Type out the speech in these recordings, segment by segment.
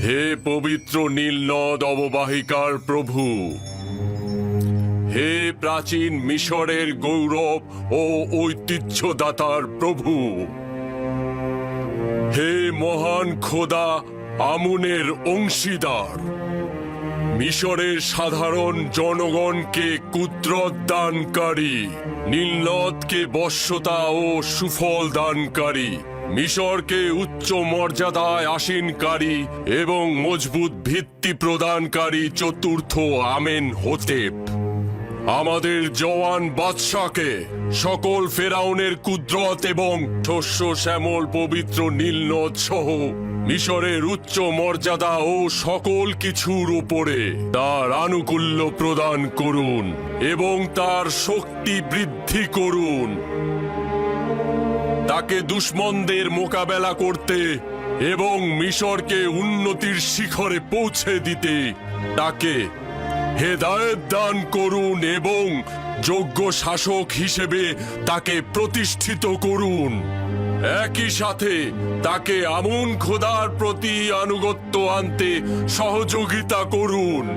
হে পবিত্র নীল নদ অববাহিকার প্রভু, হে প্রাচীন মিশরের গৌরব ও ঐতিহ্যদাতার প্রভু, হে মহান খোদা আমুনের অংশীদার, মিশরের সাধারণ জনগণকে কুদরত দানকারী, নীলনদকে বশ্যতা ও সুফল দানকারী, মিশরকে উচ্চ মর্যাদায় আসীনকারী এবং মজবুত ভিত্তি প্রদানকারী চতুর্থ আমেন হোতেপ, আমাদের জওয়ান বাদশাকে সকল ফেরাউনের কুদরত এবং শস্য শ্যামল পবিত্র নীলনদ সহ মিশরের উচ্চ মর্যাদা ও সকল কিছুর উপরে তার আনুকূল্য প্রদান করুন এবং তার শক্তি বৃদ্ধি করুন। তাকে দুশমনদের মোকাবেলা করতে এবং মিশরকে উন্নতির শিখরে পৌঁছে দিতে তাকে হেদায়েত দান করুন এবং যোগ্য শাসক হিসেবে তাকে প্রতিষ্ঠিত করুন। একই সাথে তাকে আমুন খোদার প্রতি আনুগত্য আনতে সহযোগিতা করুন।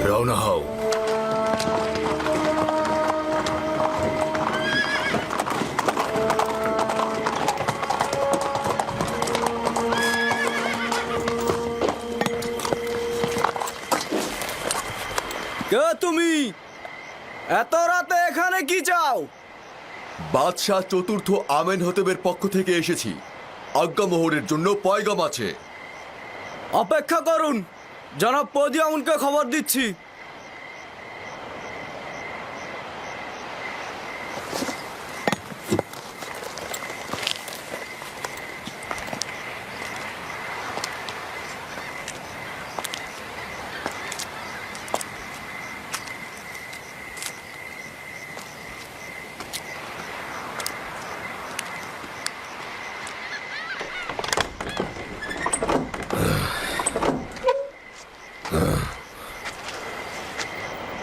রওনা হও। কে তুমি? এত রাতে এখানে কি চাও? বাদশাহ চতুর্থ আমেনহতেবের পক্ষ থেকে এসেছি। আজ্ঞামোহরের জন্য পয়গাম আছে। অপেক্ষা করুন, জনাব পদিয়ামুনকে খবর দিচ্ছি।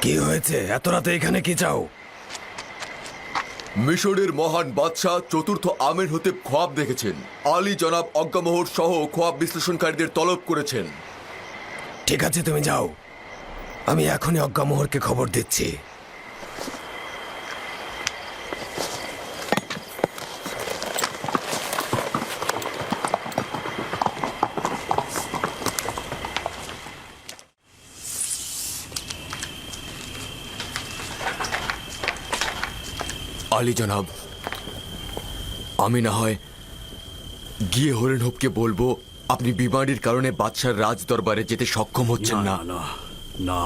কি হয়েছে? এত রাতে এখানে কি চাও? মিশরের মহান বাদশাহ চতুর্থ আমেনহতেব খোয়াব দেখেছেন। আলী জনাব অজ্ঞামোহর সহ খোয়াব বিশ্লেষণকারীদের তলব করেছেন। ঠিক আছে, তুমি যাও, আমি এখনই অজ্ঞামোহরকে খবর দিচ্ছি। আলী জনাব, আমি না হয় গিয়ে হরেনহবকে বলবো আপনি বিমারির কারণে বাদশার রাজ দরবারে যেতে সক্ষম হচ্ছেন না। না না,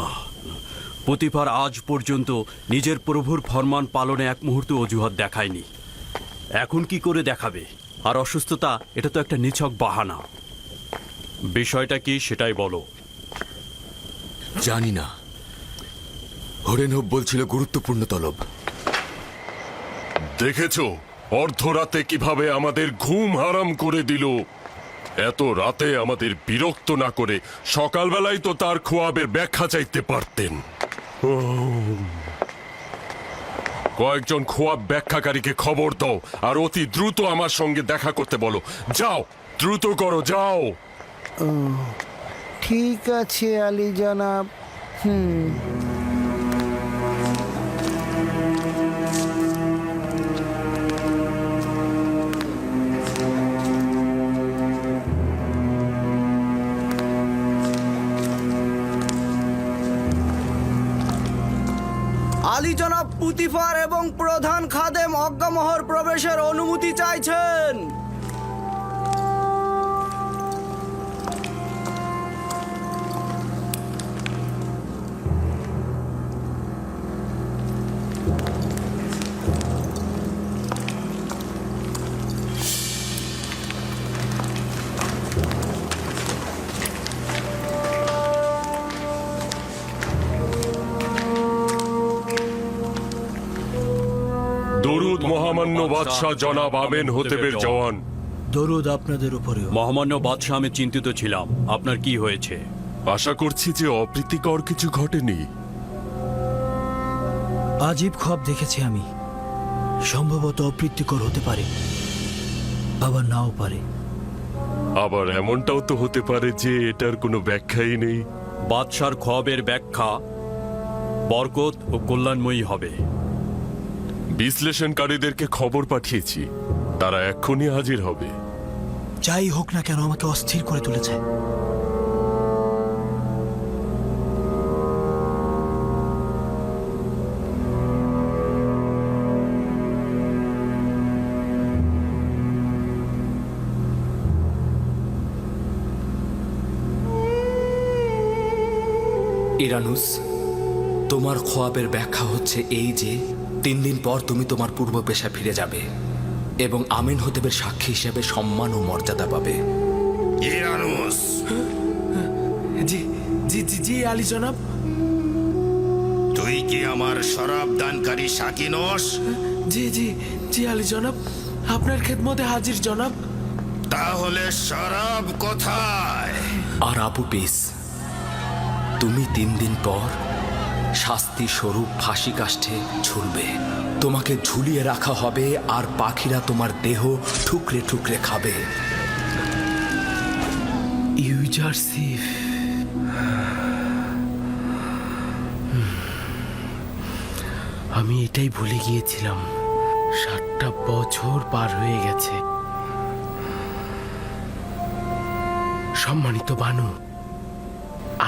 প্রতিবার আজ পর্যন্ত নিজের প্রভুর ফরমান পালনে এক মুহূর্ত অজুহাত দেখায়নি। এখন কি করে দেখাবে? আর অসুস্থতা, এটা তো একটা নিছক বাহানা। বিষয়টা কি সেটাই বলো। জানি না, হরেনহব বলছিল গুরুত্বপূর্ণ তলব। দেখেছো অর্ধরাতে কিভাবে আমাদের ঘুম হারাম করে দিল। এত রাতে আমাদের বিরক্ত না করে সকালবেলায় তো তার খোয়াবের ব্যাখ্যা চাইতে পারতেন। কয়েকজন খোয়াব ব্যাখ্যাকারীকে খবর দাও আর অতি দ্রুত আমার সঙ্গে দেখা করতে বলো। যাও, দ্রুত করো, যাও। ঠিক আছে আলী জনাব। আলী জনাব পুতিফার এবং প্রধান খাদেম অজ্ঞামোহর প্রবেশের অনুমতি চাইছেন। দরুদ মহামান্য বাদশাহ জনাব আমেন হতেবের জওয়ান। দরুদ আপনাদের উপরেও। মহামান্য বাদশাহ, আমি চিন্তিত ছিলাম। আপনার কি হয়েছে? আশা করছি যে অপ্রীতিকর কিছু ঘটেনি। আজীব খোয়াব দেখেছি আমি। সম্ভবত অপ্রীতিকর হতে পারে, আবার নাও পারে। আবার এমনটাও তো হতে পারে যে এটার কোনো ব্যাখ্যাই নেই। বাদশার খোয়াবের ব্যাখ্যা বরকত ও কল্যাণময়ী হবে। বিশ্লেষণকারীদেরকে খবর পাঠিয়েছি, তারা এক্ষুনি হাজির হবে। যাই হোক না কেন, আমাকে অস্থির করে তুলেছে। ইরানুস, তোমার খোয়াবের ব্যাখ্যা হচ্ছে এই যে 3 দিন পর তুমি তোমার পূর্ব পেশা ফিরে যাবে এবং আমিন হতেবের সাক্ষী হিসেবে সম্মান ও মর্যাদা পাবে। ইরানুস। জি জি জি জি আলী জনাব। তুই কি আমার শরাব দানকারী সাকি নস? জি জি জি আলী জনাব, আপনার খেদমতে হাজির জনাব। তাহলে শরাব কোথায়? আর আবু পিস, তুমি 3 দিন পর শাস্তি স্বরূপ ফাঁসি কাষ্ঠে ঝুলবে। তোমাকে ঝুলিয়ে রাখা হবে আর পাখিরা তোমার দেহ ঠুকরে ঠুকরে খাবে। ইউজারসিফ, আমি এটাই ভুলে গিয়েছিলাম। 7টা বছর পার হয়ে গেছে। সম্মানিত বানু,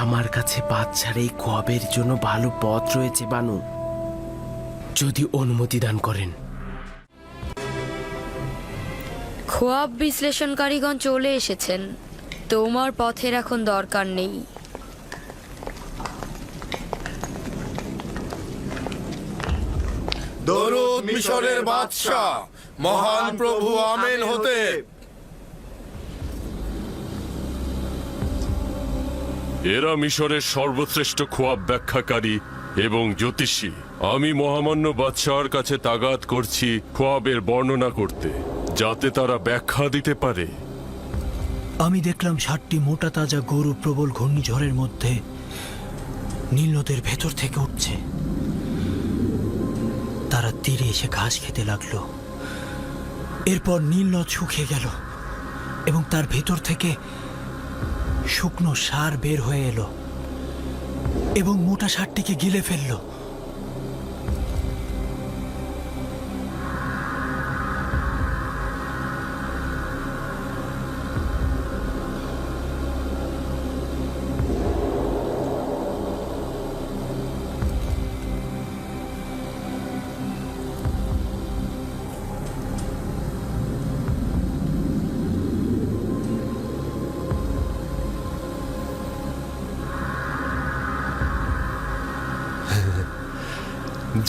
আমার কাছে বাচ্চার এই খোয়াবের জন্য ভালো পথ রয়েছে বানু, যদি অনুমতি দান করেন। খোয়াব বিশ্লেষণকারীগণ চলে এসেছেন। তোমার পথের এখন দরকার নেই। দরুদ মিশরের বাদশাহ মহান প্রভু আমেন হতে। এরা মিশরের সর্বশ্রেষ্ঠ খোয়াব ব্যাখ্যাকারী এবং জ্যোতিষী। আমি মহামান্য বাদশাহর কাছে তাগাদ করছি খোয়াবের বর্ণনা করতে, যাতে তারা ব্যাখ্যা দিতে পারে। আমি দেখলাম 7টি মোটা তাজা গরু প্রবল ঘূর্ণিঝড়ের মধ্যে নীল নদের ভেতর থেকে উঠছে। তারা তীরে এসে ঘাস খেতে লাগলো। এরপর নীল নদ শুকিয়ে গেল এবং তার ভেতর থেকে শুকনো সার বের হয়ে এলো এবং মোটা সারটিকে গিলে ফেললো।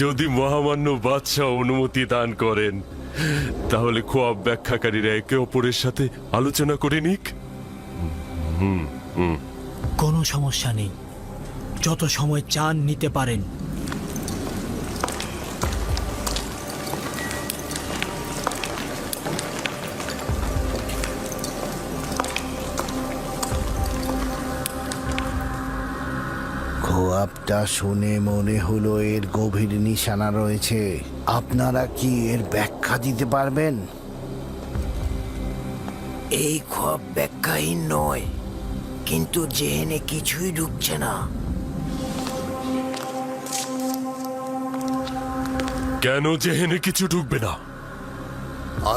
যদি মহামান্য বাদশাহ অনুমতি দান করেন, তাহলে খোয়াব ব্যাখ্যাকারীরা একে অপরের সাথে আলোচনা করে নিক। কোনো সমস্যা নেই, যত সময় চান নিতে পারেন। খোয়াবটা শুনে মনে হলো এর গভীর নিশানা রয়েছে। আপনারা কি এর ব্যাখ্যা দিতে পারবেন? এই খোয়াব ব্যাখ্যাহীন নয়, কিন্তু জেহেনে কিছুই ঢুকছে না। কেন জেহেনে কিছু ঢুকবে না?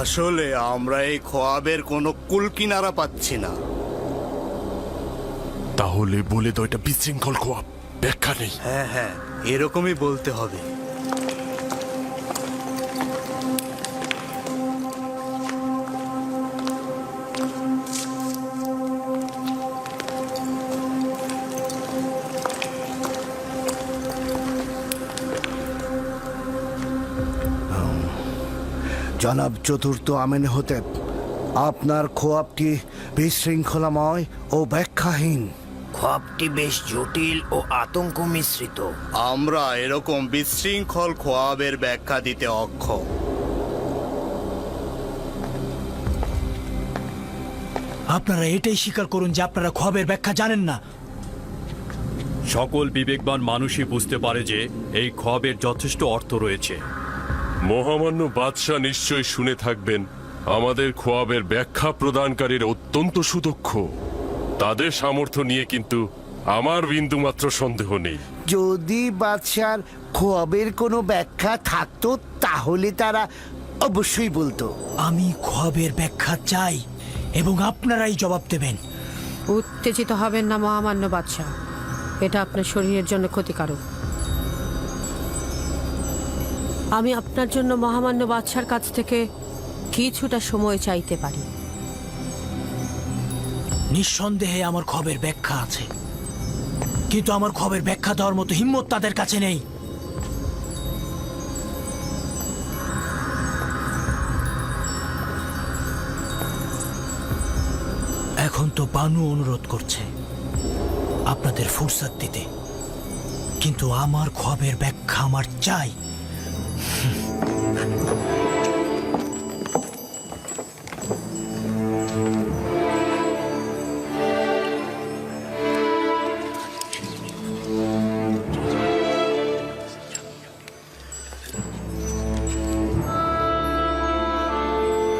আসলে আমরা এই খোয়াবের কোনো কুলকিনারা পাচ্ছি না। তাহলে বলে তো এটা বিশৃঙ্খল খোয়াব, ব্যাখ্যা নেই। হ্যাঁ হ্যাঁ, এরকমই বলতে হবে। জনাব চতুর্থ আমেন হতেব, আপনার খোয়াবটি বিশৃঙ্খলাময় ও ব্যাখ্যাহীন। খোয়াবটি বেশ জটিল ও আতঙ্ক মিশ্রিত। আমরা এরকম বিশৃঙ্খল খোয়াবের ব্যাখ্যা দিতে অক্ষম। আপনারা এটাই স্বীকার করুন যে আপনারা খোয়াবের ব্যাখ্যা জানেন না। সকল বিবেকবান মানুষই বুঝতে পারে যে এই খোয়াবের যথেষ্ট অর্থ রয়েছে। মহামান্য বাদশাহ নিশ্চয়ই শুনে থাকবেন আমাদের খোয়াবের ব্যাখ্যা প্রদানকারীর অত্যন্ত সুদক্ষ। তাদের সামর্থ্য নিয়ে কিন্তু আমার বিন্দুমাত্র সন্দেহ নেই। যদি বাদশার খোয়াবের কোনো ব্যাখ্যা থাকতো তাহলে তারা অবশ্যই বলতো। আমি খোয়াবের ব্যাখ্যা চাই এবং আপনারাই জবাব দেবেন। উত্তেজিত হবেন না মহামান্য বাদশাহ, এটা আপনার শরীরের জন্য ক্ষতিকারক। আমি আপনার জন্য মহামান্য বাদশার কাছ থেকে কিছুটা সময় চাইতে পারি। নিঃসন্দেহে আমার খোয়াবের ব্যাখ্যা আছে, কিন্তু আমার খোয়াবের ব্যাখ্যা দেওয়ার মতো হিম্মত তাদের কাছে নেই। এখন তো বানু অনুরোধ করছে আপনাদের ফুরসাত দিতে, কিন্তু আমার খোয়াবের ব্যাখ্যা আমার চাই।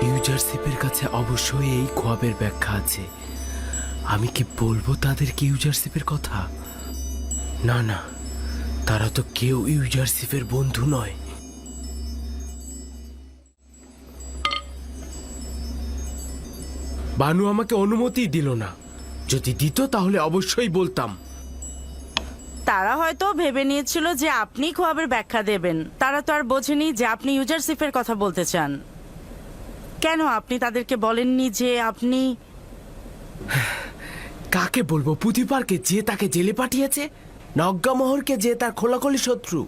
ইউজারশিপের কাছে অবশ্যই এই খোয়াবের ব্যাখ্যা আছে। আমি কি বলবো তাদেরকে ইউজারশিপের কথা? না না, তারা তো কেউ ইউজারশিপের বন্ধু নয়। বানু আমাকে অনুমতি দিল না। যদি দিত তাহলে অবশ্যই বলতাম। তারা হয়তো ভেবে নিয়েছিল যে আপনি খোয়াবের ব্যাখ্যা দেবেন। তারা তো আর বোঝেনি যে আপনি ইউজারশিপের কথা বলতে চান। কেন আপনি তাদেরকে বলেননি যে আপনি... কাকে বলবো? পুতিপারকে, যে তাকে জেলে পাঠিয়েছে, নগ্গামোহরকে, যে তার খোলাখুলি শত্রু।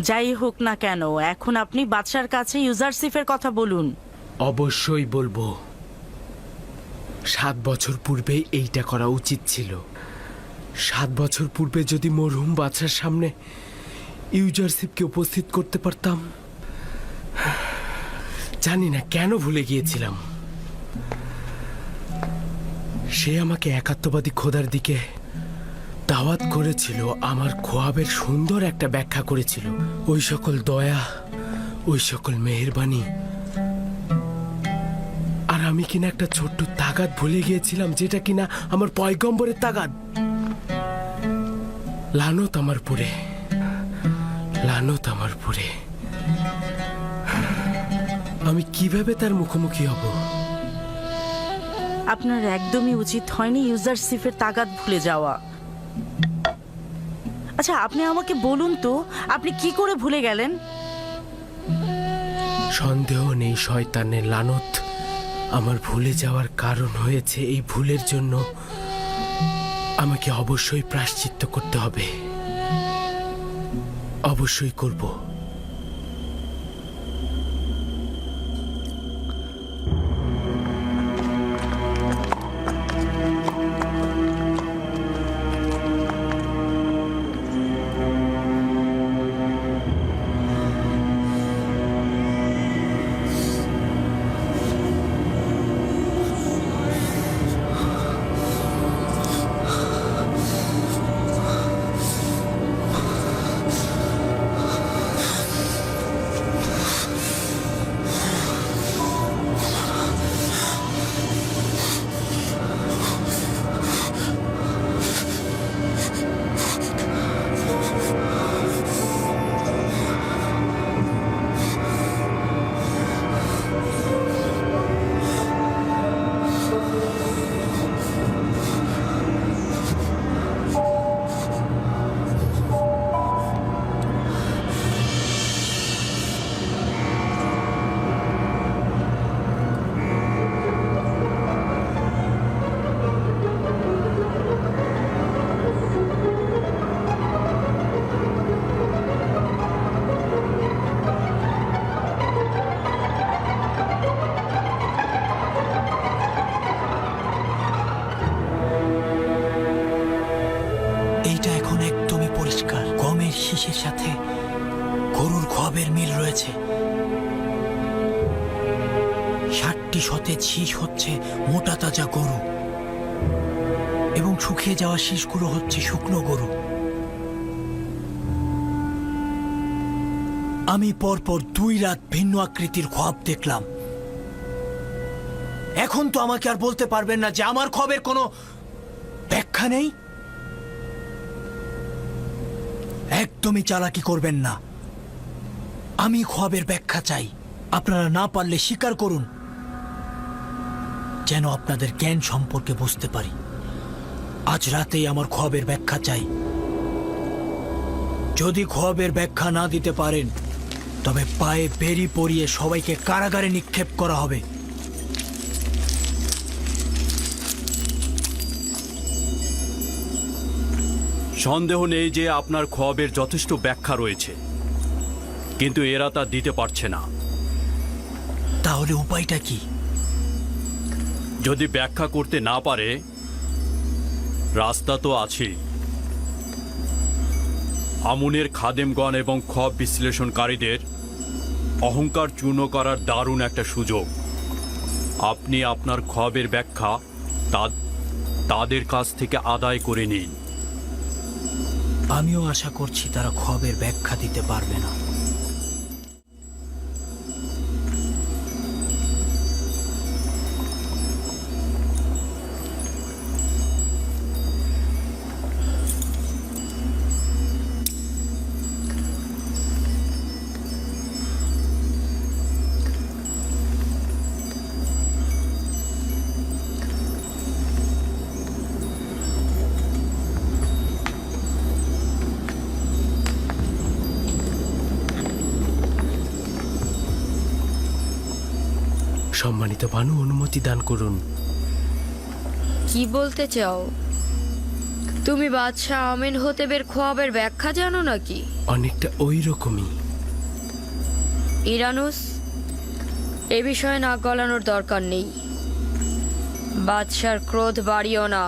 যাই হোক না কেন, এখন আপনি বাদশার কাছে ইউজারশিপের কথা বলুন। অবশ্যই বলবো। 7 বছর পূর্বে এইটা করা উচিত ছিল। 7 বছর পূর্বে যদি মরহুম বাদশার সামনে ইউজারশিপকে উপস্থিত করতে পারতাম। জানি না কেন ভুলে গিয়েছিলাম। সে আমাকে একাত্মবাদী খোদার দিকে দাওয়াত করেছিল, আমার খোয়াবের সুন্দর একটা ব্যাখ্যা করেছিল। ওই সকল দয়া, ওই সকল মেহেরবানি, আর আমি কিনা একটা ছোট্ট তাগাদ ভুলে গিয়েছিলাম, যেটা কিনা আমার পয়গম্বরের তাগাদ। লানত আমার পুরে, লানত আমার পুরে। আমি কিভাবে তার মুখোমুখি হব? আপনার একদমই উচিত হয়নি ইউজারশিপের তাগাদ ভুলে যাওয়া। আচ্ছা, আপনি আমাকে বলুন তো, আপনি কি করে ভুলে গেলেন? সন্দেহ নেই শয়তানের লানত আমার ভুলে যাওয়ার কারণ হয়েছে। এই ভুলের জন্য আমাকে অবশ্যই প্রায়শ্চিত্ত করতে হবে। অবশ্যই করব। শীষের সাথে গরুর খোয়াবের মিল রয়েছে। 60টি সতেজ শীষ হচ্ছে মোটা তাজা গরু এবং শুকিয়ে যাওয়া শীষগুলো হচ্ছে শুকনো গরু। আমি পরপর 2 রাত ভিন্ন আকৃতির খোয়াব দেখলাম। এখন তো আমাকে আর বলতে পারবেন না যে আমার খোয়াবের কোনো ব্যাখ্যা নেই। একদমই চালাকি করবেন না। আমি খোয়াবের ব্যাখ্যা চাই। আপনারা না পারলে স্বীকার করুন, যেন আপনাদের জ্ঞান সম্পর্কে বুঝতে পারি। আজ রাতেই আমার খোয়াবের ব্যাখ্যা চাই। যদি খোয়াবের ব্যাখ্যা না দিতে পারেন তবে পায়ে বেরি পরিয়ে সবাইকে কারাগারে নিক্ষেপ করা হবে। সন্দেহ নেই যে আপনার খোয়াবের যথেষ্ট ব্যাখ্যা রয়েছে, কিন্তু এরা তা দিতে পারছে না। তাহলে উপায়টা কি? যদি ব্যাখ্যা করতে না পারে, রাস্তা তো আছেই। আমুনের খাদেমগণ এবং খোয়াব বিশ্লেষণকারীদের অহংকার চূর্ণ করার দারুণ একটা সুযোগ। আপনি আপনার খোয়াবের ব্যাখ্যা তাদের কাছ থেকে আদায় করে নিন। আমিও আশা করছি তারা খোয়াবের ব্যাখ্যা দিতে পারবে না। সম্মানিত ভানু, অনুমতি দান করুন। কি বলতে চাও? তুমি বাদশাহ আমেন হতেবের খোয়াবের ব্যাখ্যা জানো নাকি? অনেকটা ওই রকমই। ইরানুস, এ বিষয়ে নাক গলানোর দরকার নেই। বাদশার ক্রোধ বাড়িও না।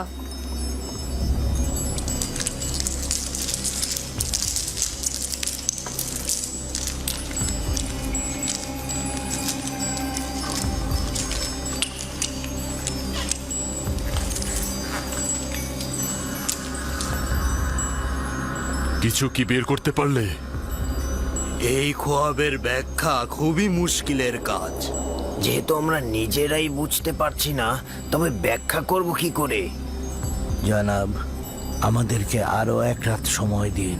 কিছু কি বের করতে পারলে? এই খোয়াবের ব্যাখ্যা খুবই মুশকিলের কাজ। যেহেতু আমরা নিজেরাই বুঝতে পারছি না, তবে ব্যাখ্যা করব কি করে? জনাব, আমাদেরকে আরো 1 রাত সময় দিন।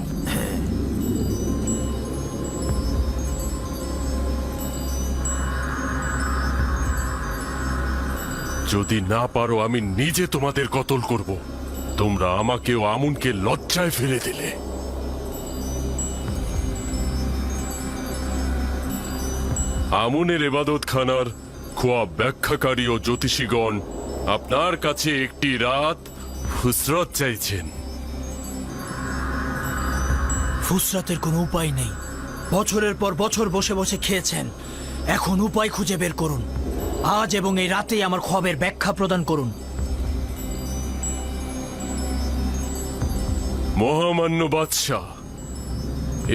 যদি না পারো আমি নিজে তোমাদের কতল করব। তোমরা আমাকে ও আমুনকে লজ্জায় ফেলে দিলে। আমুনের ইবাদতখানার খোয়াব ব্যাখ্যাকারী ও জ্যোতিষীগণ আপনার কাছে একটি রাত ফুসরত চাইছেন। ফুসরাতের কোনো উপায় নেই। বছরের পর বছর বসে বসে খেয়েছেন, এখন উপায় খুঁজে বের করুন। আজ এবং এই রাতেই আমার খোয়াবের ব্যাখ্যা প্রদান করুন। মহামান্য বাদশাহ,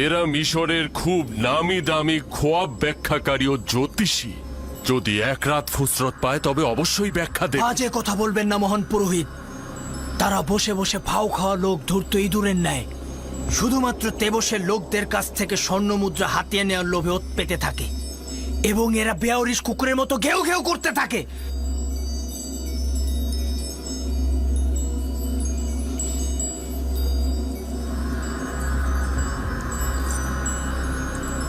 এরা মিশরের খুব নামি দামি খোয়াব ব্যাখ্যাকারী ও জ্যোতিষী। যদি 1 রাত ফুসরত পায় তবে অবশ্যই ব্যাখ্যা দেবে। আজে কথা বলবেন না মহান পুরোহিত। তারা বসে বসে ফাও খাওয়া লোক ধূর্ত ইঁদুরের ন্যায় শুধুমাত্র তেবসের লোকদের কাছ থেকে স্বর্ণ মুদ্রা হাতিয়ে নেওয়ার লোভে ওত পেতে থাকে, এবং এরা বেয়ারিশ কুকুরের মতো ঘেউ ঘেউ করতে থাকে।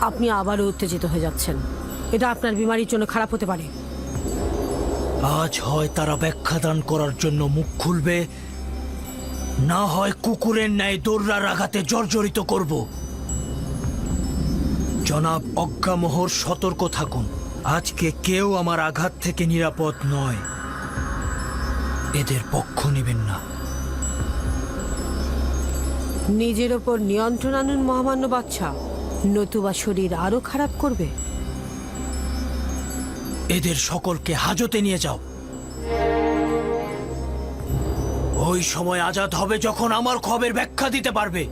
আপনি আবারও উত্তেজিত হয়ে যাচ্ছেন। এটা আপনার বিমারির জন্য খারাপ হতে পারে। আজ হয় তারা ব্যাখ্যা দান করার জন্য মুখ খুলবে, না হয় কুকুরের ন্যায় দৌড়ার আঘাতে জর্জরিত করব। জনাব অজ্ঞামোহর, সতর্ক থাকুন। আজকে কেউ আমার আঘাত থেকে নিরাপদ নয়। এদের পক্ষ নেবেন না। নিজের ওপর নিয়ন্ত্রণ আনুন মহামান্য বাদশাহ, নতুবা শরীর আরো খারাপ করবে। এদের সকলকে হাজতে নিয়ে যাও। ওই সময় আজাদ হবে যখন আমার খবরের ব্যাখ্যা দিতে পারবে।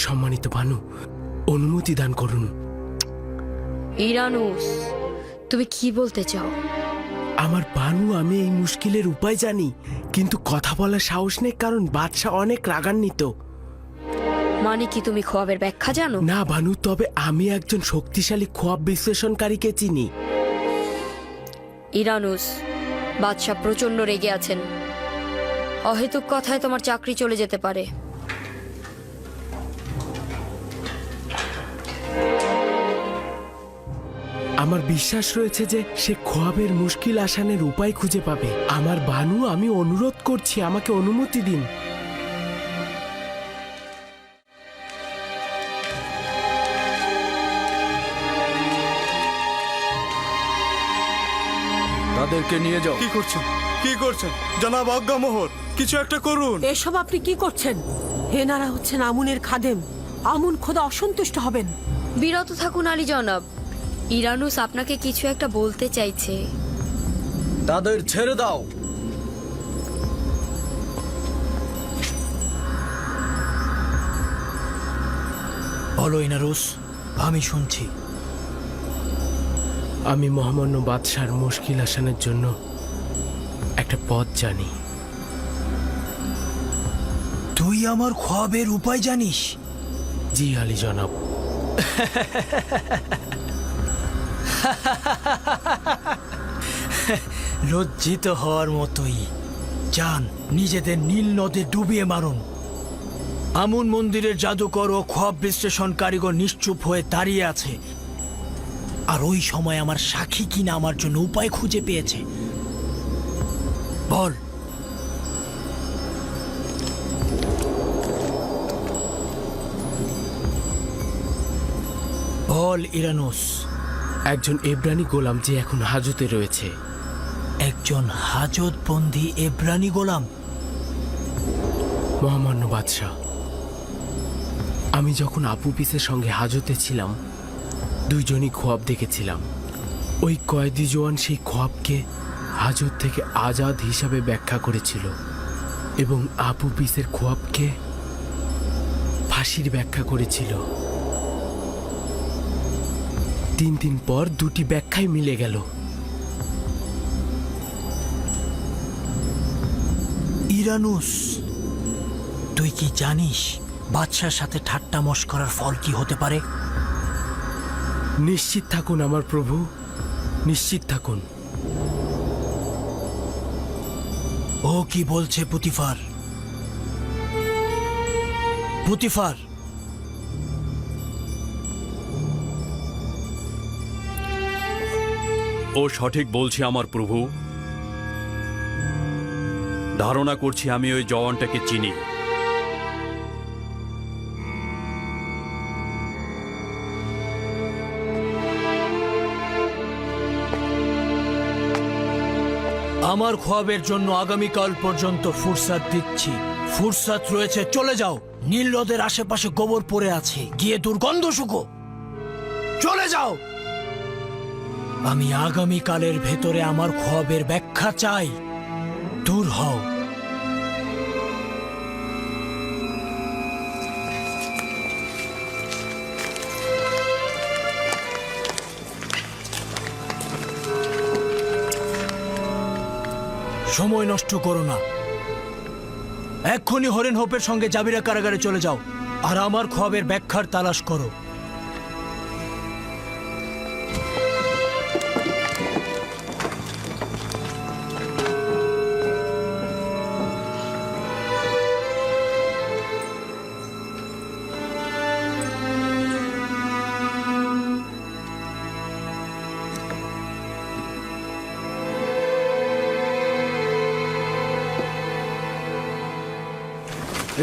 সম্মানিত ভানু, অনুমতি দান করুন। ইরানুস, তুমি কি বলতে চাও? আমার ভানু, আমি এই মুশকিলের উপায় জানি, কিন্তু কথা বলার সাহস নেই, কারণ বাদশাহ অনেক রাগান্বিত। মানে কি তুমি খোয়াবের ব্যাখ্যা জানো? না ভানু, তবে আমি একজন শক্তিশালী খোয়াব বিশ্লেষণকারীকে চিনি। ইরানুস, বাদশাহ প্রচন্ড রেগে আছেন। অহেতুক কথায় তোমার চাকরি চলে যেতে পারে। আমার বিশ্বাস রয়েছে যে সে খোয়াবের মুশকিল আসানের উপায় খুঁজে পাবে। আমার ভানু, আমি অনুরোধ করছি, আমাকে অনুমতি দিন। তাদেরকে নিয়ে যাও। কি করছেন, কি করছেন জনাব অজ্ঞামোহর? কিছু একটা করুন। এসব আপনি কি করছেন? এনারা হচ্ছেন আমুনের খাদেম। আমুন খোদা অসন্তুষ্ট হবেন। বিরত থাকুন আলী জনাব। ইরানুস আপনাকে কিছু একটা বলতে চাইছে। তাদের ছেড়ে দাও। বলো ইনারুস, আমি শুনছি। আমি মহামান্য বাদশার মুশকিল আসানের জন্য একটা পথ জানি। তুই আমার খোয়াবের উপায় জানিস? জি আলী জনাব। লজ্জিত হওয়ার মতোই। যান, নিজেদের নীল নদে ডুবিয়ে মারুন। আমুন মন্দিরের জাদুকর ও খোয়াব বিশ্লেষণ কারিগর নিশ্চুপ হয়ে দাঁড়িয়ে আছে, আর ওই সময় আমার সাক্ষী কিনা আমার জন্য উপায় খুঁজে পেয়েছে। বল। বল ইরানুস। একজন এব্রানি গোলাম যে এখন হাজতে রয়েছে। একজন হাজতবন্দি এব্রানি গোলাম? মহামান্য বাদশাহ, আমি যখন আবু পিসের সঙ্গে হাজতে ছিলাম, দুইজনই খোয়াব দেখেছিলাম। ওই কয়েদি জওয়ান সেই খোয়াবকে হাজত থেকে আজাদ হিসাবে ব্যাখ্যা করেছিল, এবং আবু পিসের খোয়াবকে ফাঁসির ব্যাখ্যা করেছিল। 3 দিন পর দুটি ব্যাখ্যাই মিলে গেল। ইরানুস, তুই কি জানিস বাদশার সাথে ঠাট্টা মশকরার ফল কি হতে পারে? নিশ্চিত থাকুন আমার প্রভু, নিশ্চিত থাকুন। ও কি বলছে পুতিফার? পুতিফার, ও সঠিক বলছে আমার প্রভু। ধারণা করছি আমি ওই জওয়ানটাকে চিনি। আমার খোয়াবের জন্য আগামীকাল পর্যন্ত ফুরসাত দিচ্ছি। ফুরসাত রয়েছে, চলে যাও। নীল নদের আশেপাশে গোবর পড়ে আছে, গিয়ে দুর্গন্ধ শুকো। চলে যাও। আমি আগামীকালের ভেতরে আমার খোয়াবের ব্যাখ্যা চাই। দূর হও। সময় নষ্ট করো না, এক্ষুনি হরেন হোপের সঙ্গে জাবিরা কারাগারে চলে যাও, আর আমার খোয়াবের ব্যাখ্যার তালাশ করো।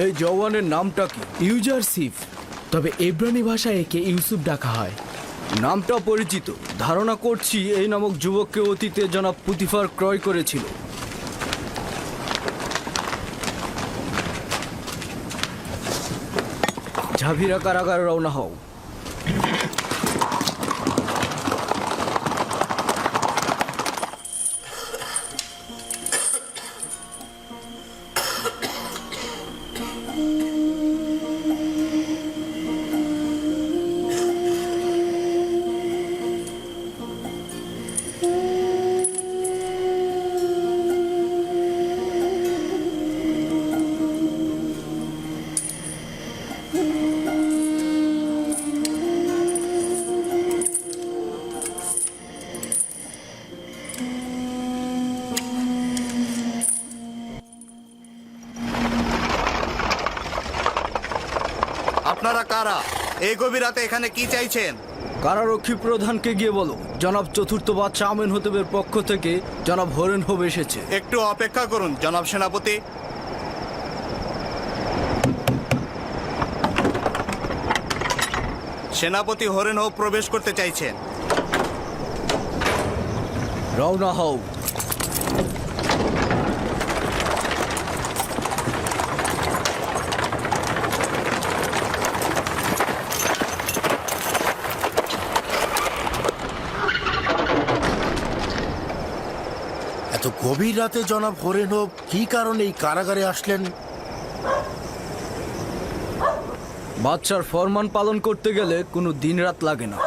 এই জওয়ানের নামটা কি? ইউজারসিফ, তবে এব্রানি ভাষায় একে ইউসুফ ডাকা হয়। নামটা পরিচিত। ধারণা করছি এই নামক যুবককে অতীতে জনাব পুতিফার ক্রয় করেছিল। ঝাভিরা কারাগারে রওনা হও। আপনারা কারা? এই গভীর রাতে এখানে কি চাইছেন? কারারক্ষী প্রধানকে গিয়ে বলো জনাব চতুর্থ বাদশাহ আমেন হতেবের পক্ষ থেকে জনাব হরেন হোব এসেছে। একটু অপেক্ষা করুন জনাব সেনাপতি। সেনাপতি হরেন হোব প্রবেশ করতে চাইছেন। রওনা হও। এত গভীর রাতে জনাব হরেনব কি কারণে এই কারাগারে আসলেন? বাদশার ফরমান পালন করতে গেলে কোনো দিন রাত লাগে না।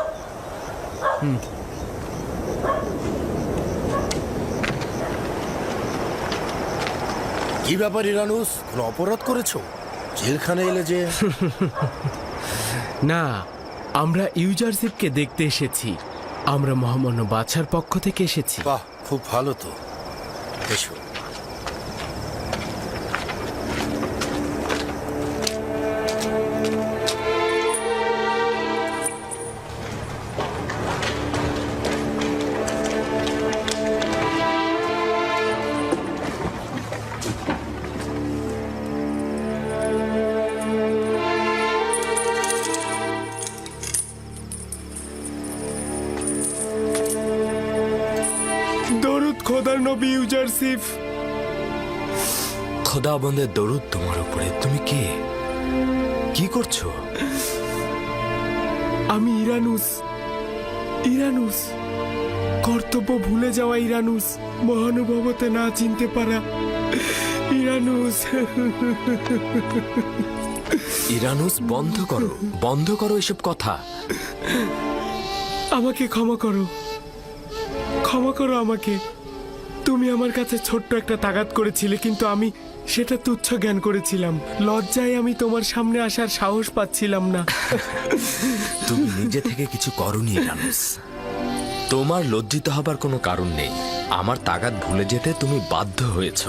কি ব্যাপার ইরানুস, কোনো অপরাধ করেছো? জেলখানে এলে যে? না, আমরা ইউজারশিপকে দেখতে এসেছি। আমরা মহামান্য বাদশার পক্ষ থেকে এসেছি। বাহ, খুব ভালো তো। এসো। দরুদ খোদার নবী ইউজারশিপ। খোদাবন্দের দরুদ তোমার উপরে। তুমি কে? কি করছো? আমি ইরানুস। ইরানুস, কর্তব্য ভুলে যাওয়া ইরানুস, মহানুভবতে না চিনতে পারা ইরানুস। ইরানুস, বন্ধ করো, বন্ধ করো এসব কথা। আমাকে ক্ষমা করো, ক্ষমা করো আমাকে। তুমি আমার কাছে ছোট্ট একটা তাগাদ করেছিলে, কিন্তু আমি সেটা তুচ্ছ জ্ঞান করেছিলাম। লজ্জায় আমি তোমার সামনে আসার সাহস পাচ্ছিলাম না। তুমি নিজে থেকে কিছু করনি ইরানুস। তোমার লজ্জিত হবার কোনো কারণ নেই। আমার তাগাদ ভুলে যেতে তুমি বাধ্য হয়েছ।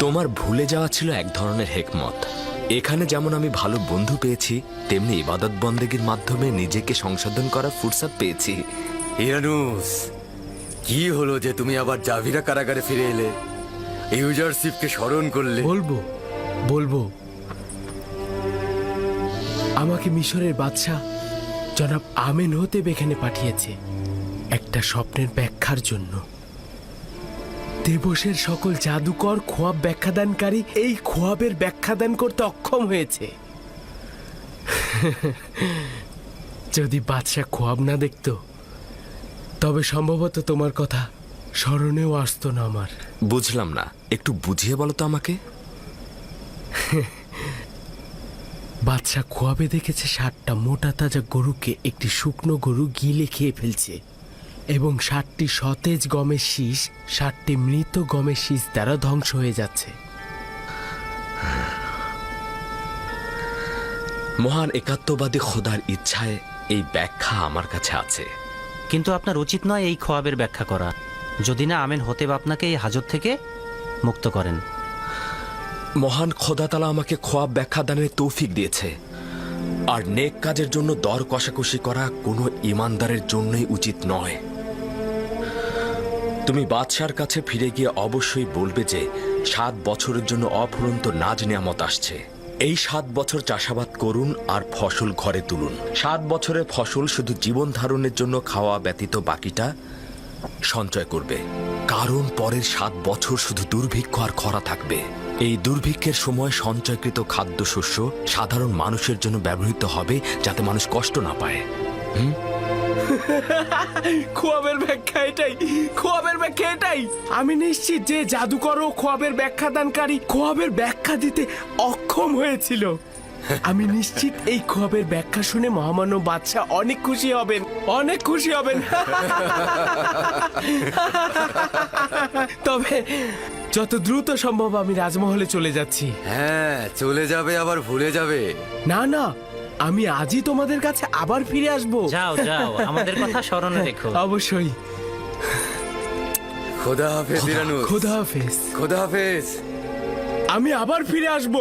তোমার ভুলে যাওয়া ছিল এক ধরনের হেকমত। এখানে যেমন আমি ভালো বন্ধু পেয়েছি, তেমনি ইবাদত বন্দেগীর মাধ্যমে নিজেকে সংশোধন করার ফুরসত পেয়েছি। ইরানুস, কি হলো যে তুমি আবার জাভিরা কারাগারে ফিরে এলে? ইউজারশিপকে স্মরণ করলে? বলবো বলবো। আমাকে মিশরের বাদশাহ জনাব আমেন হতে এখানে পাঠিয়েছে একটা স্বপ্নের ব্যাখ্যার জন্য। দেবসের সকল জাদুকর খোয়াব ব্যাখ্যাদানকারী এই খোয়াবের ব্যাখ্যাদান করতে অক্ষম হয়েছে। যদি বাদশাহ খোয়াব না দেখতো, তবে সম্ভবত তোমার কথা স্মরণেও আসতো না আমার। বুঝলাম না, একটু বুঝিয়ে বলো তো আমাকে। বাদশাহ খোয়াবে দেখেছে 60টা মোটা তাজা গরুকে একটি শুকনো গরু গিলে খেয়ে ফেলছে, এবং 60টি সতেজ গমের শীষ 60টি মৃত গমের শীষ দ্বারা ধ্বংস হয়ে যাচ্ছে। মহান একাত্মবাদী খোদার ইচ্ছায় এই ব্যাখ্যা আমার কাছে আছে। কিন্তু আপনার উচিত নয় এই খোয়াবের ব্যাখ্যা করা, যদি না আমেন হতেব আপনাকে এই হাজত থেকে মুক্ত করেন। মহান খোদাতালা আমাকে খোয়াব ব্যাখ্যা দানের তৌফিক দিয়েছে, আর নেক কাজের জন্য দর কষাকষি করা কোনো ইমানদারের জন্যই উচিত নয়। তুমি বাদশার কাছে ফিরে গিয়ে অবশ্যই বলবে যে 7 বছরের জন্য অফুরন্ত নাজ নিয়ামত আসছে। এই 7 বছর চাষাবাদ করুন আর ফসল ঘরে তুলুন। 7 বছরের ফসল শুধু জীবন ধারণের জন্য খাওয়া ব্যতীত বাকিটা সঞ্চয় করবে, কারণ পরের 7 বছর শুধু দুর্ভিক্ষ আর খরা থাকবে। এই দুর্ভিক্ষের সময় সঞ্চয়কৃত খাদ্যশস্য সাধারণ মানুষের জন্য ব্যবহৃত হবে, যাতে মানুষ কষ্ট না পায়। খোয়াবের ব্যাখ্যা এটাই, খোয়াবের ব্যাখ্যা এটাই। আমি নিশ্চিত যে জাদুকর ও খোয়াবের ব্যাখ্যাদানকারী খোয়াবের ব্যাখ্যা দিতে অক্ষম হয়েছিল। আমি নিশ্চিত এই খোয়াবের ব্যাখ্যা শুনে মহামান্য বাদশাহ অনেক খুশি হবেন, অনেক খুশি হবেন। তবে যত দ্রুত সম্ভব আমি রাজমহলে চলে যাচ্ছি। হ্যাঁ, চলে যাবে আবার ভুলে যাবে। না না, আমি আজই তোমাদের কাছে আবার ফিরে আসবো। যাও যাও, আমাদের কথা স্মরণে রেখো। অবশ্যই। খোদা হাফেজ ইরানুস। খোদা হাফেজ। খোদা হাফেজ। আমি আবার ফিরে আসবো।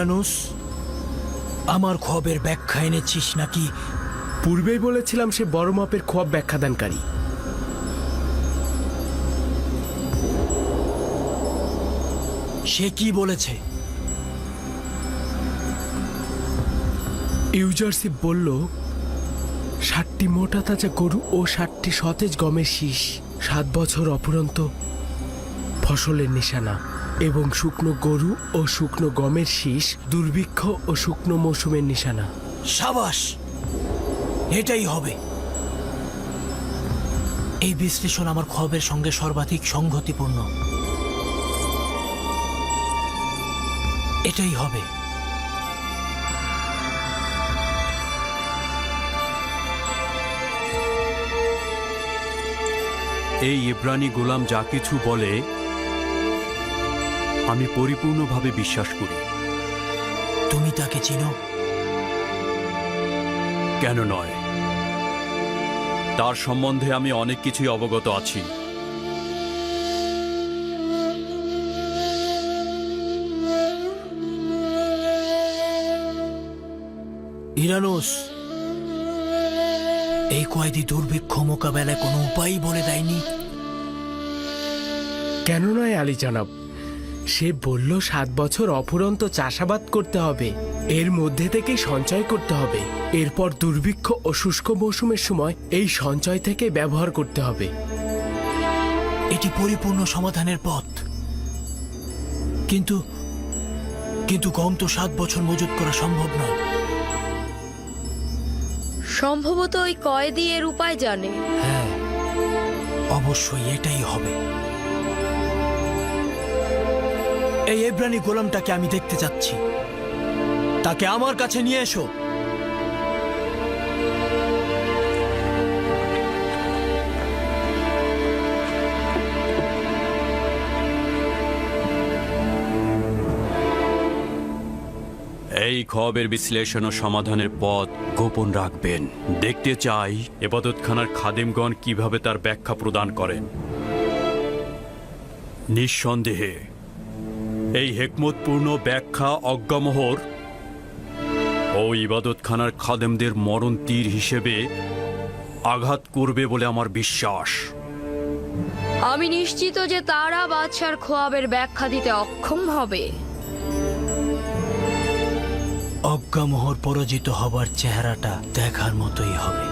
ইরানুস, আমার খোয়াবের ব্যাখ্যা এনেছিস নাকি? পূর্বেই বলেছিলাম সে বড় মাপের খোয়াব ব্যাখ্যাদানকারী। সে কি বলেছে? ইউজারশিপ বলল 60টি মোটা তাজা গরু ও 60টি সতেজ গমের শীষ 7 বছর অপুরন্ত ফসলের নিশানা, এবং শুকনো গরু ও শুকনো গমের শীষ দুর্ভিক্ষ ও শুকনো মৌসুমের নিশানা। সাবাস, এটাই হবে। এই বিশ্লেষণ আমার খোয়াবের সঙ্গে সর্বাধিক সংগতিপূর্ণ। এটাই হবে। এই ইব্রানি গোলাম যা কিছু বলে আমি পরিপূর্ণভাবে বিশ্বাস করি। তুমি তাকে চিনো? কেন নয়, তার সম্বন্ধে আমি অনেক কিছুই অবগত আছি। ইরানুস, এই কয়েদি দুর্ভিক্ষ মোকাবেলায় কোনো উপায় বলে দেয়নি? কেন নয় আলী জনাব, সে বলল 7 বছর অফুরন্ত চাষাবাদ করতে হবে, এর মধ্যে থেকে সঞ্চয় করতে হবে, এরপর দুর্ভিক্ষ ও শুষ্ক মৌসুমের সময় এই সঞ্চয় থেকে ব্যবহার করতে হবে। এটি পরিপূর্ণ সমাধানের পথ। কিন্তু কিন্তু গম তো 7 বছর মজুত করা সম্ভব নয়। সম্ভবত ওই কয়েদি এর উপায় জানে। হ্যাঁ, অবশ্যই এটাই হবে। এই এব্রানি গোলামটাকে আমি দেখতে চাচ্ছি। তাকে আমার কাছে নিয়ে এসো। এই খোয়াবের বিশ্লেষণ ও সমাধানের পথ গোপন রাখবেন। দেখতে চাই এবাদতখানার খাদেমগণ কিভাবে তার ব্যাখ্যা প্রদান করেন। নিঃসন্দেহে এই হেকমতপূর্ণ ব্যাখ্যা অজ্ঞামোহর ও ইবাদতখানার খাদেমদের মরণ তীর হিসেবে আঘাত করবে বলে আমার বিশ্বাস। আমি নিশ্চিত যে তারা বাদশার খোয়াবের ব্যাখ্যা দিতে অক্ষম হবে। অজ্ঞামোহর পরাজিত হবার চেহারাটা দেখার মতোই হবে।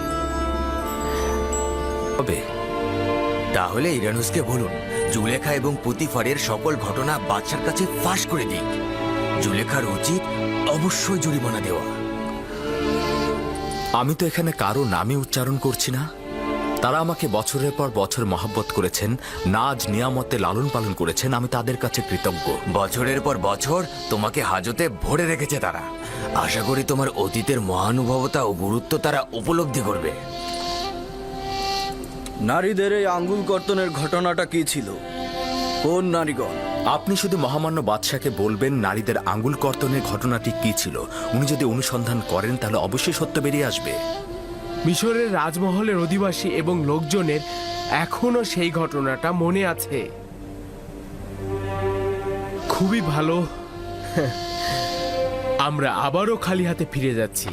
তাহলে ইরানুসকে বলুন জুলেখা এবং পুতিফারের সকল ঘটনা বাদশার কাছে ফাঁস করে দিক। জুলেখার উচিত অবশ্যই জরিমানা দেওয়া। আমি তো এখানে কারো নামে উচ্চারণ করছি না। তারা আমাকে বছরের পর বছর মহব্বত করেছেন, নাজ নিয়ামতে লালন পালন করেছেন। আমি তাদের কাছে কৃতজ্ঞ। বছরের পর বছর তোমাকে হাজতে ভরে রেখেছে তারা। আশা করি তোমার অতীতের মহানুভবতা ও গুরুত্ব তারা উপলব্ধি করবে। নারীদের এই আঙ্গুল কর্তনের ঘটনাটা কি ছিল? কোন নারীগণ? আপনি শুধু মহামান্য বাদশাকে বলবেন নারীদের আঙ্গুল কর্তনের ঘটনাটি কি ছিল। উনি যদি অনুসন্ধান করেন তাহলে অবশ্যই সত্য বেরিয়ে আসবে। মিশরের রাজমহলের অধিবাসী এবং লোকজনের এখনো সেই ঘটনাটা মনে আছে। খুবই ভালো। আমরা আবারও খালি হাতে ফিরে যাচ্ছি।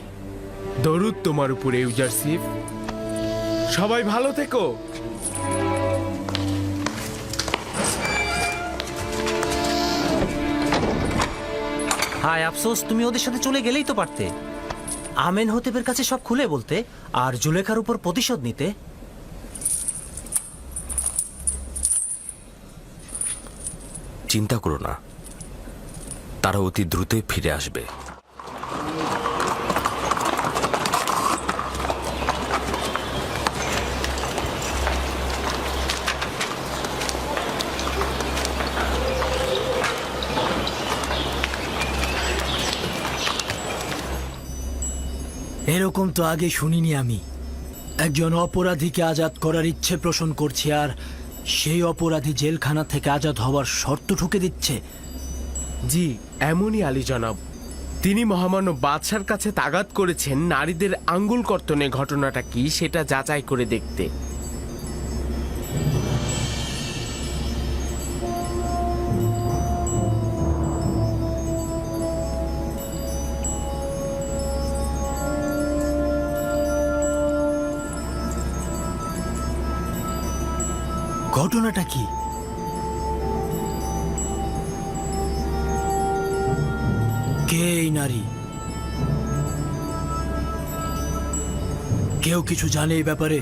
দরুদ তোমার উপরে ইউজারশিপ। সবাই ভালো থেকো। হায় আফসোস, তুমি ওদের সাথে চলে গেলেই তো পারতে। আমেন হতেবের কাছে সব খুলে বলতে আর জুলেখার উপর প্রতিশোধ নিতে। চিন্তা করো না, তারা অতি দ্রুতই ফিরে আসবে। এরকম তো আগে শুনিনি আমি। একজন অপরাধীকে আজাদ করার ইচ্ছে পোষণ করছি, আর সেই অপরাধী জেলখানা থেকে আজাদ হওয়ার শর্ত ঠুকে দিচ্ছে। জি, এমনই আলী জনাব। তিনি মহামান্য বাদশার কাছে তাগাদ করেছেন নারীদের আঙ্গুল কর্তনের ঘটনাটা কি সেটা যাচাই করে দেখতে। ঘটনাটা কি? কে এই নারী? কেউ কিছু জানে এই ব্যাপারে?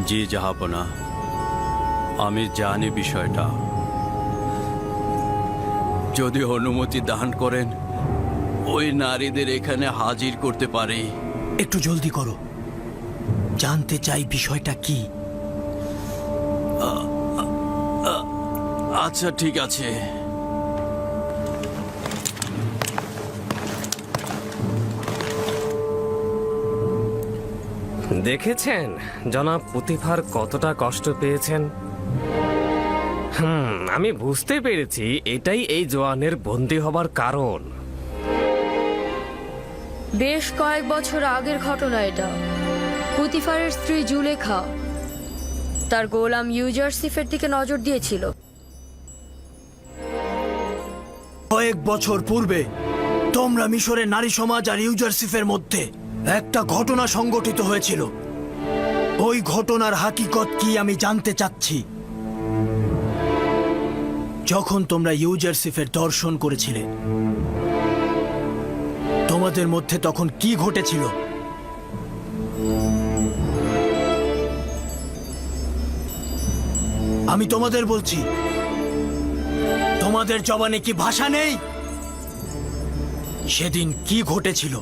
জি জাহাপনা, আমি জানি বিষয়টা। যদি অনুমতি দান করেন, ওই নারীদের এখানে হাজির করতে পারি। একটু জলদি করো, জানতে চাই বিষয়টা কি। আচ্ছা ঠিক আছে। দেখেছেন জনাব পুতিফার কতটা কষ্ট পেয়েছেন? আমি বুঝতে পেরেছি এটাই এই জোয়ানের বন্দী হবার কারণ। বেশ কয়েক বছর আগের ঘটনা এটা। পুতিফারের স্ত্রী জুলেখা তার গোলাম ইউজারসিফের দিকে নজর দিয়েছিল। কয়েক বছর পূর্বে তোমরা মিশরের নারী সমাজ আর ইউজারসিফের মধ্যে একটা ঘটনা সংঘটিত হয়েছিল। ওই ঘটনার হাকিকত কি আমি জানতে চাচ্ছি। যখন তোমরা ইউজারসিফের দর্শন করেছিলে, তোমাদের মধ্যে তখন কি ঘটেছিল? আমি তোমাদের বলছি, তোমাদের জবানে কি ভাষা নেই? সেদিন কি ঘটেছিল?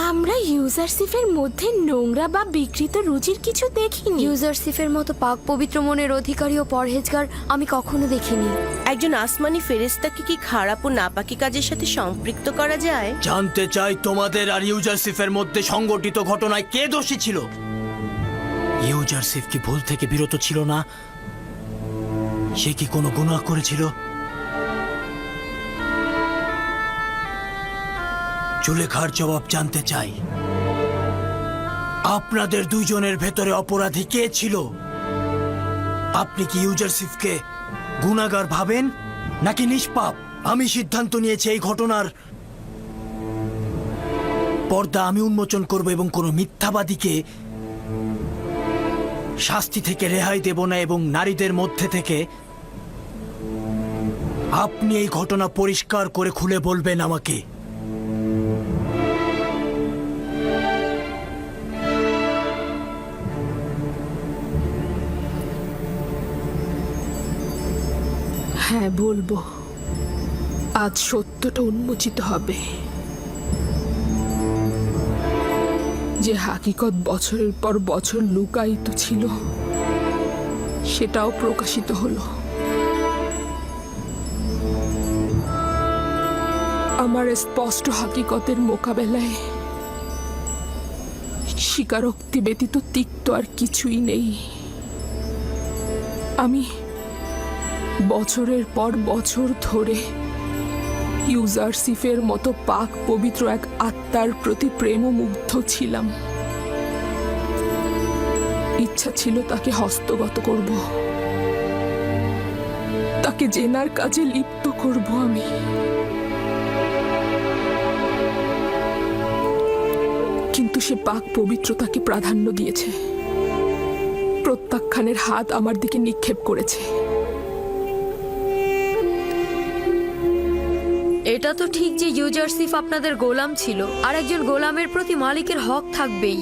আমরা ইউজারসিফের মধ্যে নোংরা বা বিকৃত রুচির কিছু দেখিনি। ইউজারসিফের মতো পাক পবিত্র মনের অধিকারী ও পরহেজগার আমি কখনো দেখিনি। একজন আসমানি ফেরেশতাকে কি খারাপ ও নাপাকি কাজের সাথে সম্পৃক্ত করা যায়? জানতে চাই তোমাদের আর ইউজারসিফের মধ্যে সংগঠিত ঘটনায় কে দোষী ছিল? ইউজারসিফ কি ভুল থেকে বিরত ছিল না? সে কি কোনো গুনাহ করেছিল? জুলেখার জবাব জানতে চাই। আপনাদের দুইজনের ভেতরে অপরাধী কে ছিল? আপনি কি ইউজারসিফকে গুনাহগার ভাবেন নাকি নিষ্পাপ? আমি সিদ্ধান্ত নিয়েছি এই ঘটনার পর্দা আমি উন্মোচন করব এবং কোনো মিথ্যাবাদীকে শাস্তি থেকে রেহাই দেব না, এবং নারীদের মধ্যে থেকে আপনি এই ঘটনা পরিষ্কার করে খুলে বলবেন আমাকে। হ্যাঁ বলবো, আজ সত্যটা উন্মোচিত হবে। যে হাকিকত বছরের পর বছর লুকায়িত ছিল, সেটাও প্রকাশিত হলো। আমার স্পষ্ট হাকিকতের মোকাবেলায় স্বীকারোক্তি ব্যতীত তিক্ত আর কিছুই নেই। আমি বছরের পর বছর ধরে ইউজারসিফের মতো পাক পবিত্র এক আত্মার প্রতি প্রেমমুগ্ধ ছিলাম। ইচ্ছা ছিল তাকে হস্তগত করব, তাকে জেনার কাজে লিপ্ত করব আমি। কিন্তু সে পাক পবিত্রতাকে প্রাধান্য দিয়েছে, প্রত্যাখ্যানের হাত আমার দিকে নিক্ষেপ করেছে। এটা তো ঠিক যে ইউজারসিফ আপনাদের গোলাম ছিল, আর একজন গোলামের প্রতি মালিকের হক থাকবেই।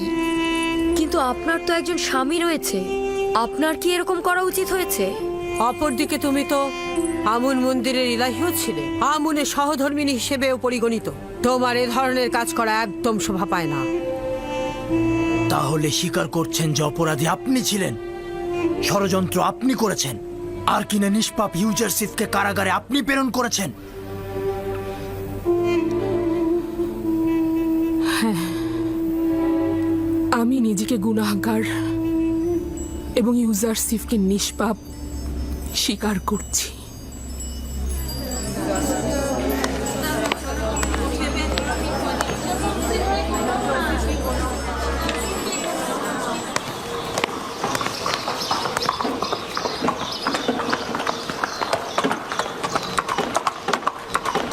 কিন্তু আপনার তো একজন স্বামী রয়েছে, আপনার কি এরকম করা উচিত হয়েছে? অপরদিকে তুমি তো আমুন মন্দিরের ইলাহিও ছিলে, আমুনের সহধর্মিনী হিসেবেও পরিগণিত। তোমার এ ধরনের কাজ করা একদম শোভা পায় না। তাহলে স্বীকার করছেন যে অপরাধী আপনি ছিলেন, ষড়যন্ত্র আপনি করেছেন, আর কিনা নিষ্পাপ ইউজারসিফকে কারাগারে আপনি প্রেরণ করেছেন। হ্যাঁ, আমি নিজেকে গুনাহগার এবং ইউজারসিফকে নিষ্পাপ স্বীকার করছি।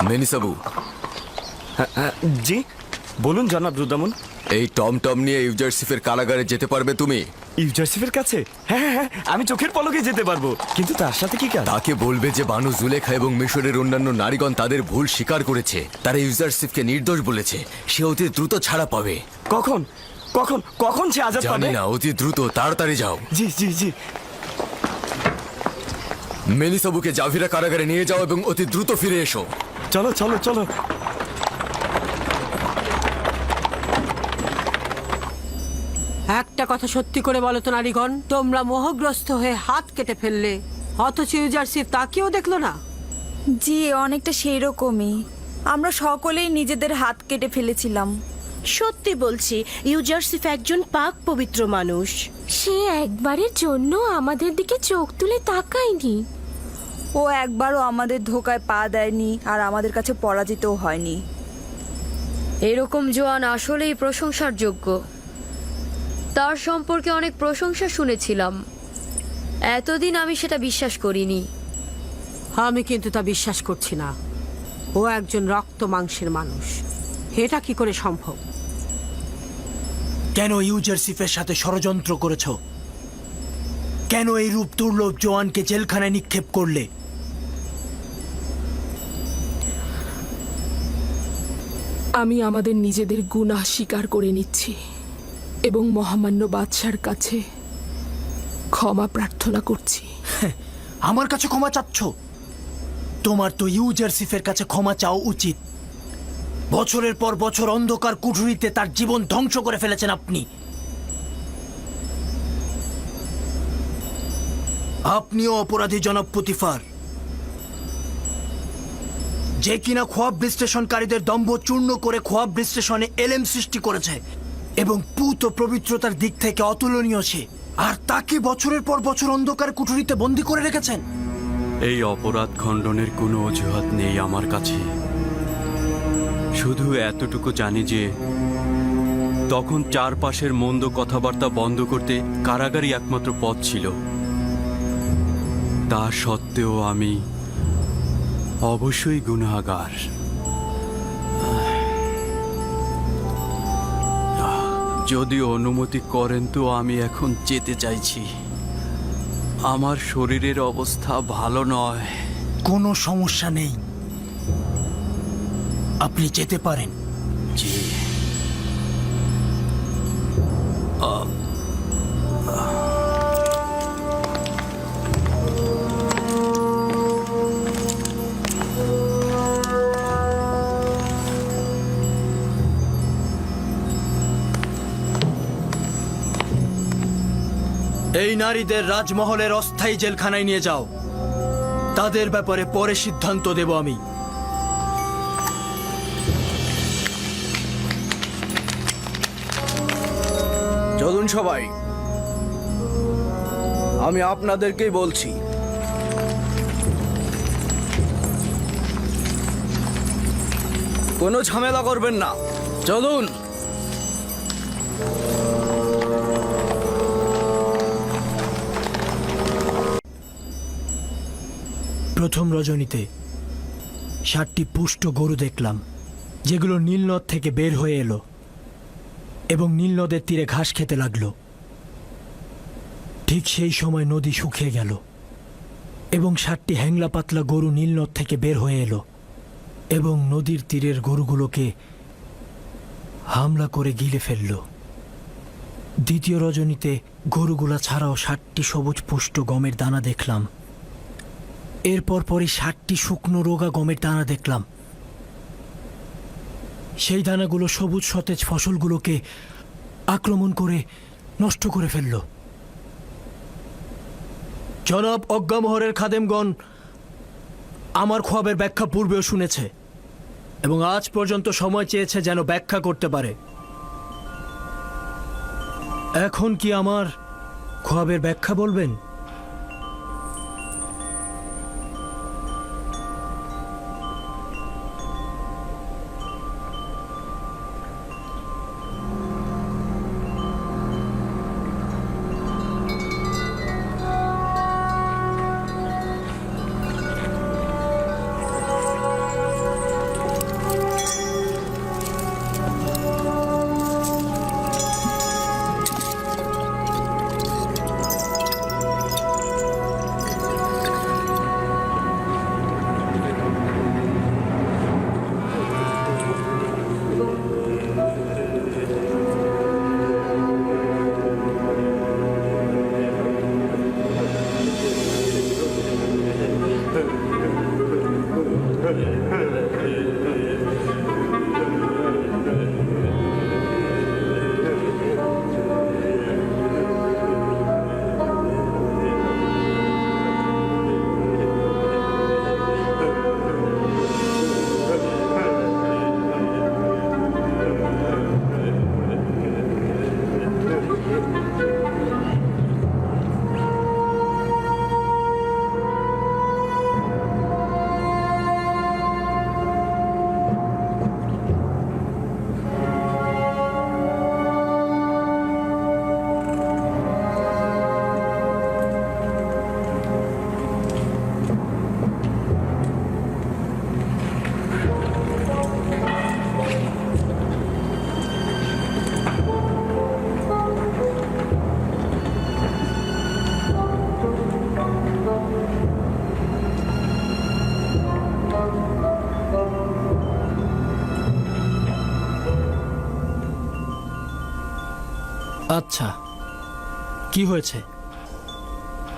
মেনিসাবু, জি বলুন জনাব রুদামুন। এই টমটম নিয়ে ইউজারসিফের কারাগারে যেতে পারবে তুমি? ইউজারশিপের কাছে? হ্যাঁ হ্যাঁ হ্যাঁ, আমি চোখের পলকে যেতে পারবো, কিন্তু তার সাথে কি কাজ? তাকে বলবে যে বানু জুলেখা এবং মিশরের অন্যান্য নারীগণ তাদের ভুল স্বীকার করেছে, তারা ইউজারশিপকে নির্দোষ বলেছে, সে অতি দ্রুত ছাড়া পাবে। কখন কখন কখন সে আজাদ জানি পাবে? না, অতি দ্রুত, তাড়াতাড়ি যাও। জি জি জি। মেলিসাবুকে জাভিরা কারাগারে নিয়ে যাও এবং অতি দ্রুত ফিরে এসো। চলো চলো চলো। একটা কথা সত্যি করে বলো তো নারীগণ, তোমরা মোহগ্রস্ত হয়ে হাত কেটে ফেললে, অথচ ইউজারশিপ তাকেও দেখলো না। জি, অনেকটা সেই রকমই। আমরা সকলেই নিজেদের হাত কেটে ফেলেছিলাম। সত্যি বলছি, ইউজারশিপ একজন পাক পবিত্র মানুষ। সে একবারের জন্য আমাদের দিকে চোখ তুলে তাকায়নি। ও একবারও আমাদের ধোকায় পা দেয়নি আর আমাদের কাছে পরাজিতও হয়নি। এরকম জোয়ান আসলেই প্রশংসার যোগ্য। তার সম্পর্কে অনেক প্রশংসা শুনেছিলাম, এতদিন আমি সেটা বিশ্বাস করিনি। আমি কিন্তু তা বিশ্বাস করছি না। ও একজন রক্ত মাংসের মানুষ, এটা কি করে সম্ভব? কেন ইউজারশিপের সাথে ষড়যন্ত্র করেছ? কেন এই রূপ দুর্লভ জোয়ানকে জেলখানায় নিক্ষেপ করলে? আমি আমাদের নিজেদের গুনাহ স্বীকার করে নিচ্ছি এবং মহামান্য বাদশার কাছে ক্ষমা প্রার্থনা করছি। আমার কাছে ক্ষমা চাচ্ছ? তোমার তো ইউজারশিপের কাছে ক্ষমা চাওয়া উচিত। বছরের পর বছর অন্ধকার কুঠুরিতে তার জীবন ধ্বংস করে ফেলেছেন আপনি। আপনিও অপরাধী জনাব পুতিফার, যে কিনা খোয়াব বিশ্লেষণকারীদের দম্ভ চূর্ণ করে খোয়াব বিশ্লেষণে এলেম সৃষ্টি করেছে এবং পুত ও পবিত্রতার দিক থেকে অতুলনীয় সে, আর তাকে বছরের পর বছর অন্ধকার কুঠুরিতে বন্দী করে রেখেছেন। এই অপরাধ খণ্ডনের কোনো অজুহাত নেই আমার কাছে। শুধু এতটুকু জানি যে তখন চারপাশের মন্দ কথাবার্তা বন্ধ করতে কারাগারই একমাত্র পথ ছিল। তা সত্ত্বেও আমি অবশ্যই গুনাহগার। যদি অনুমতি করেন তো আমি এখন যেতে চাইছি। আমার শরীরের অবস্থা ভালো নয়। কোনো সমস্যা নেই, আপনি যেতে পারেন। জি। এই নারীদের রাজমহলের অস্থায়ী জেলখানায় নিয়ে যাও। তাদের ব্যাপারে পরে সিদ্ধান্ত দেব আমি। চলুন সবাই, আমি আপনাদেরকেই বলছি, কোনো ঝামেলা করবেন না। চলুন। প্রথম রজনীতে 7টি পুষ্ট গরু দেখলাম, যেগুলো নীলনদ থেকে বের হয়ে এলো এবং নীলনদের তীরে ঘাস খেতে লাগলো। ঠিক সেই সময় নদী শুকিয়ে গেল এবং 7টি হ্যাংলা পাতলা গরু নীলনদ থেকে বের হয়ে এলো এবং নদীর তীরের গরুগুলোকে হামলা করে গিলে ফেলল। দ্বিতীয় রজনীতে গরুগুলা ছাড়াও 7টি সবুজ পুষ্ট গমের দানা দেখলাম। এরপর পরই 7টি শুকনো রোগা গমের দানা দেখলাম। সেই দানাগুলো সবুজ সতেজ ফসলগুলোকে আক্রমণ করে নষ্ট করে ফেলল। জনাব অজ্ঞামোহরের খাদেমগণ আমার খোয়াবের ব্যাখ্যা পূর্বেও শুনেছে এবং আজ পর্যন্ত সময় চেয়েছে যেন ব্যাখ্যা করতে পারে। এখন কি আমার খোয়াবের ব্যাখ্যা বলবেন? আচ্ছা, কি হয়েছে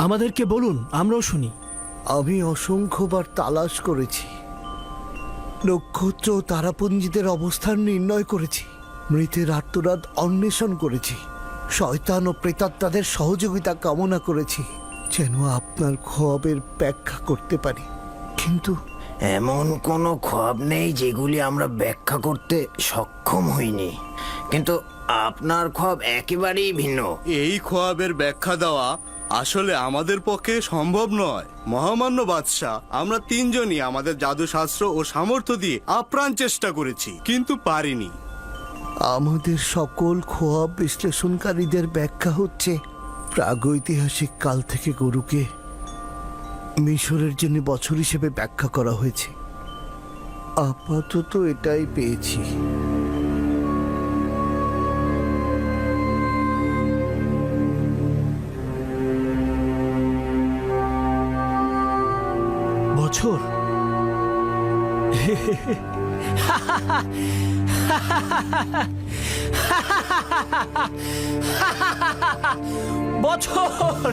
আমাদেরকে বলুন, আমরাও শুনি। আমি অসংখ্যবার তালাশ করেছি, নক্ষত্র ও তারাপুঞ্জিদের অবস্থান নির্ণয় করেছি, মৃতের আত্মরাত অন্বেষণ করেছি, শয়তান ও প্রেতাত্মাদের সহযোগিতা কামনা করেছি যেন আপনার খোয়াবের ব্যাখ্যা করতে পারি, কিন্তু এমন কোনো খোয়াব নেই যেগুলি আমরা ব্যাখ্যা করতে সক্ষম হইনি, কিন্তু আপনার খোয়াব একেবারেই ভিন্ন। এই খোয়াবের ব্যাখ্যা দেওয়া আসলে আমাদের পক্ষে সম্ভব নয়। মহামান্য বাদশাহ, আমরা তিনজনই আমাদের জাদুশাস্ত্র ও সামর্থ্য দিয়ে আপ্রাণ চেষ্টা করেছি, কিন্তু পারিনি। আমাদের সকল খোয়াব বিশ্লেষণকারীদের ব্যাখ্যা হচ্ছে প্রাগৈতিহাসিক কাল থেকে গরুকে মিশরের জন্য বছর হিসেবে ব্যাখ্যা করা হয়েছে। আপাতত এটাই পেয়েছি। বছর? বছর?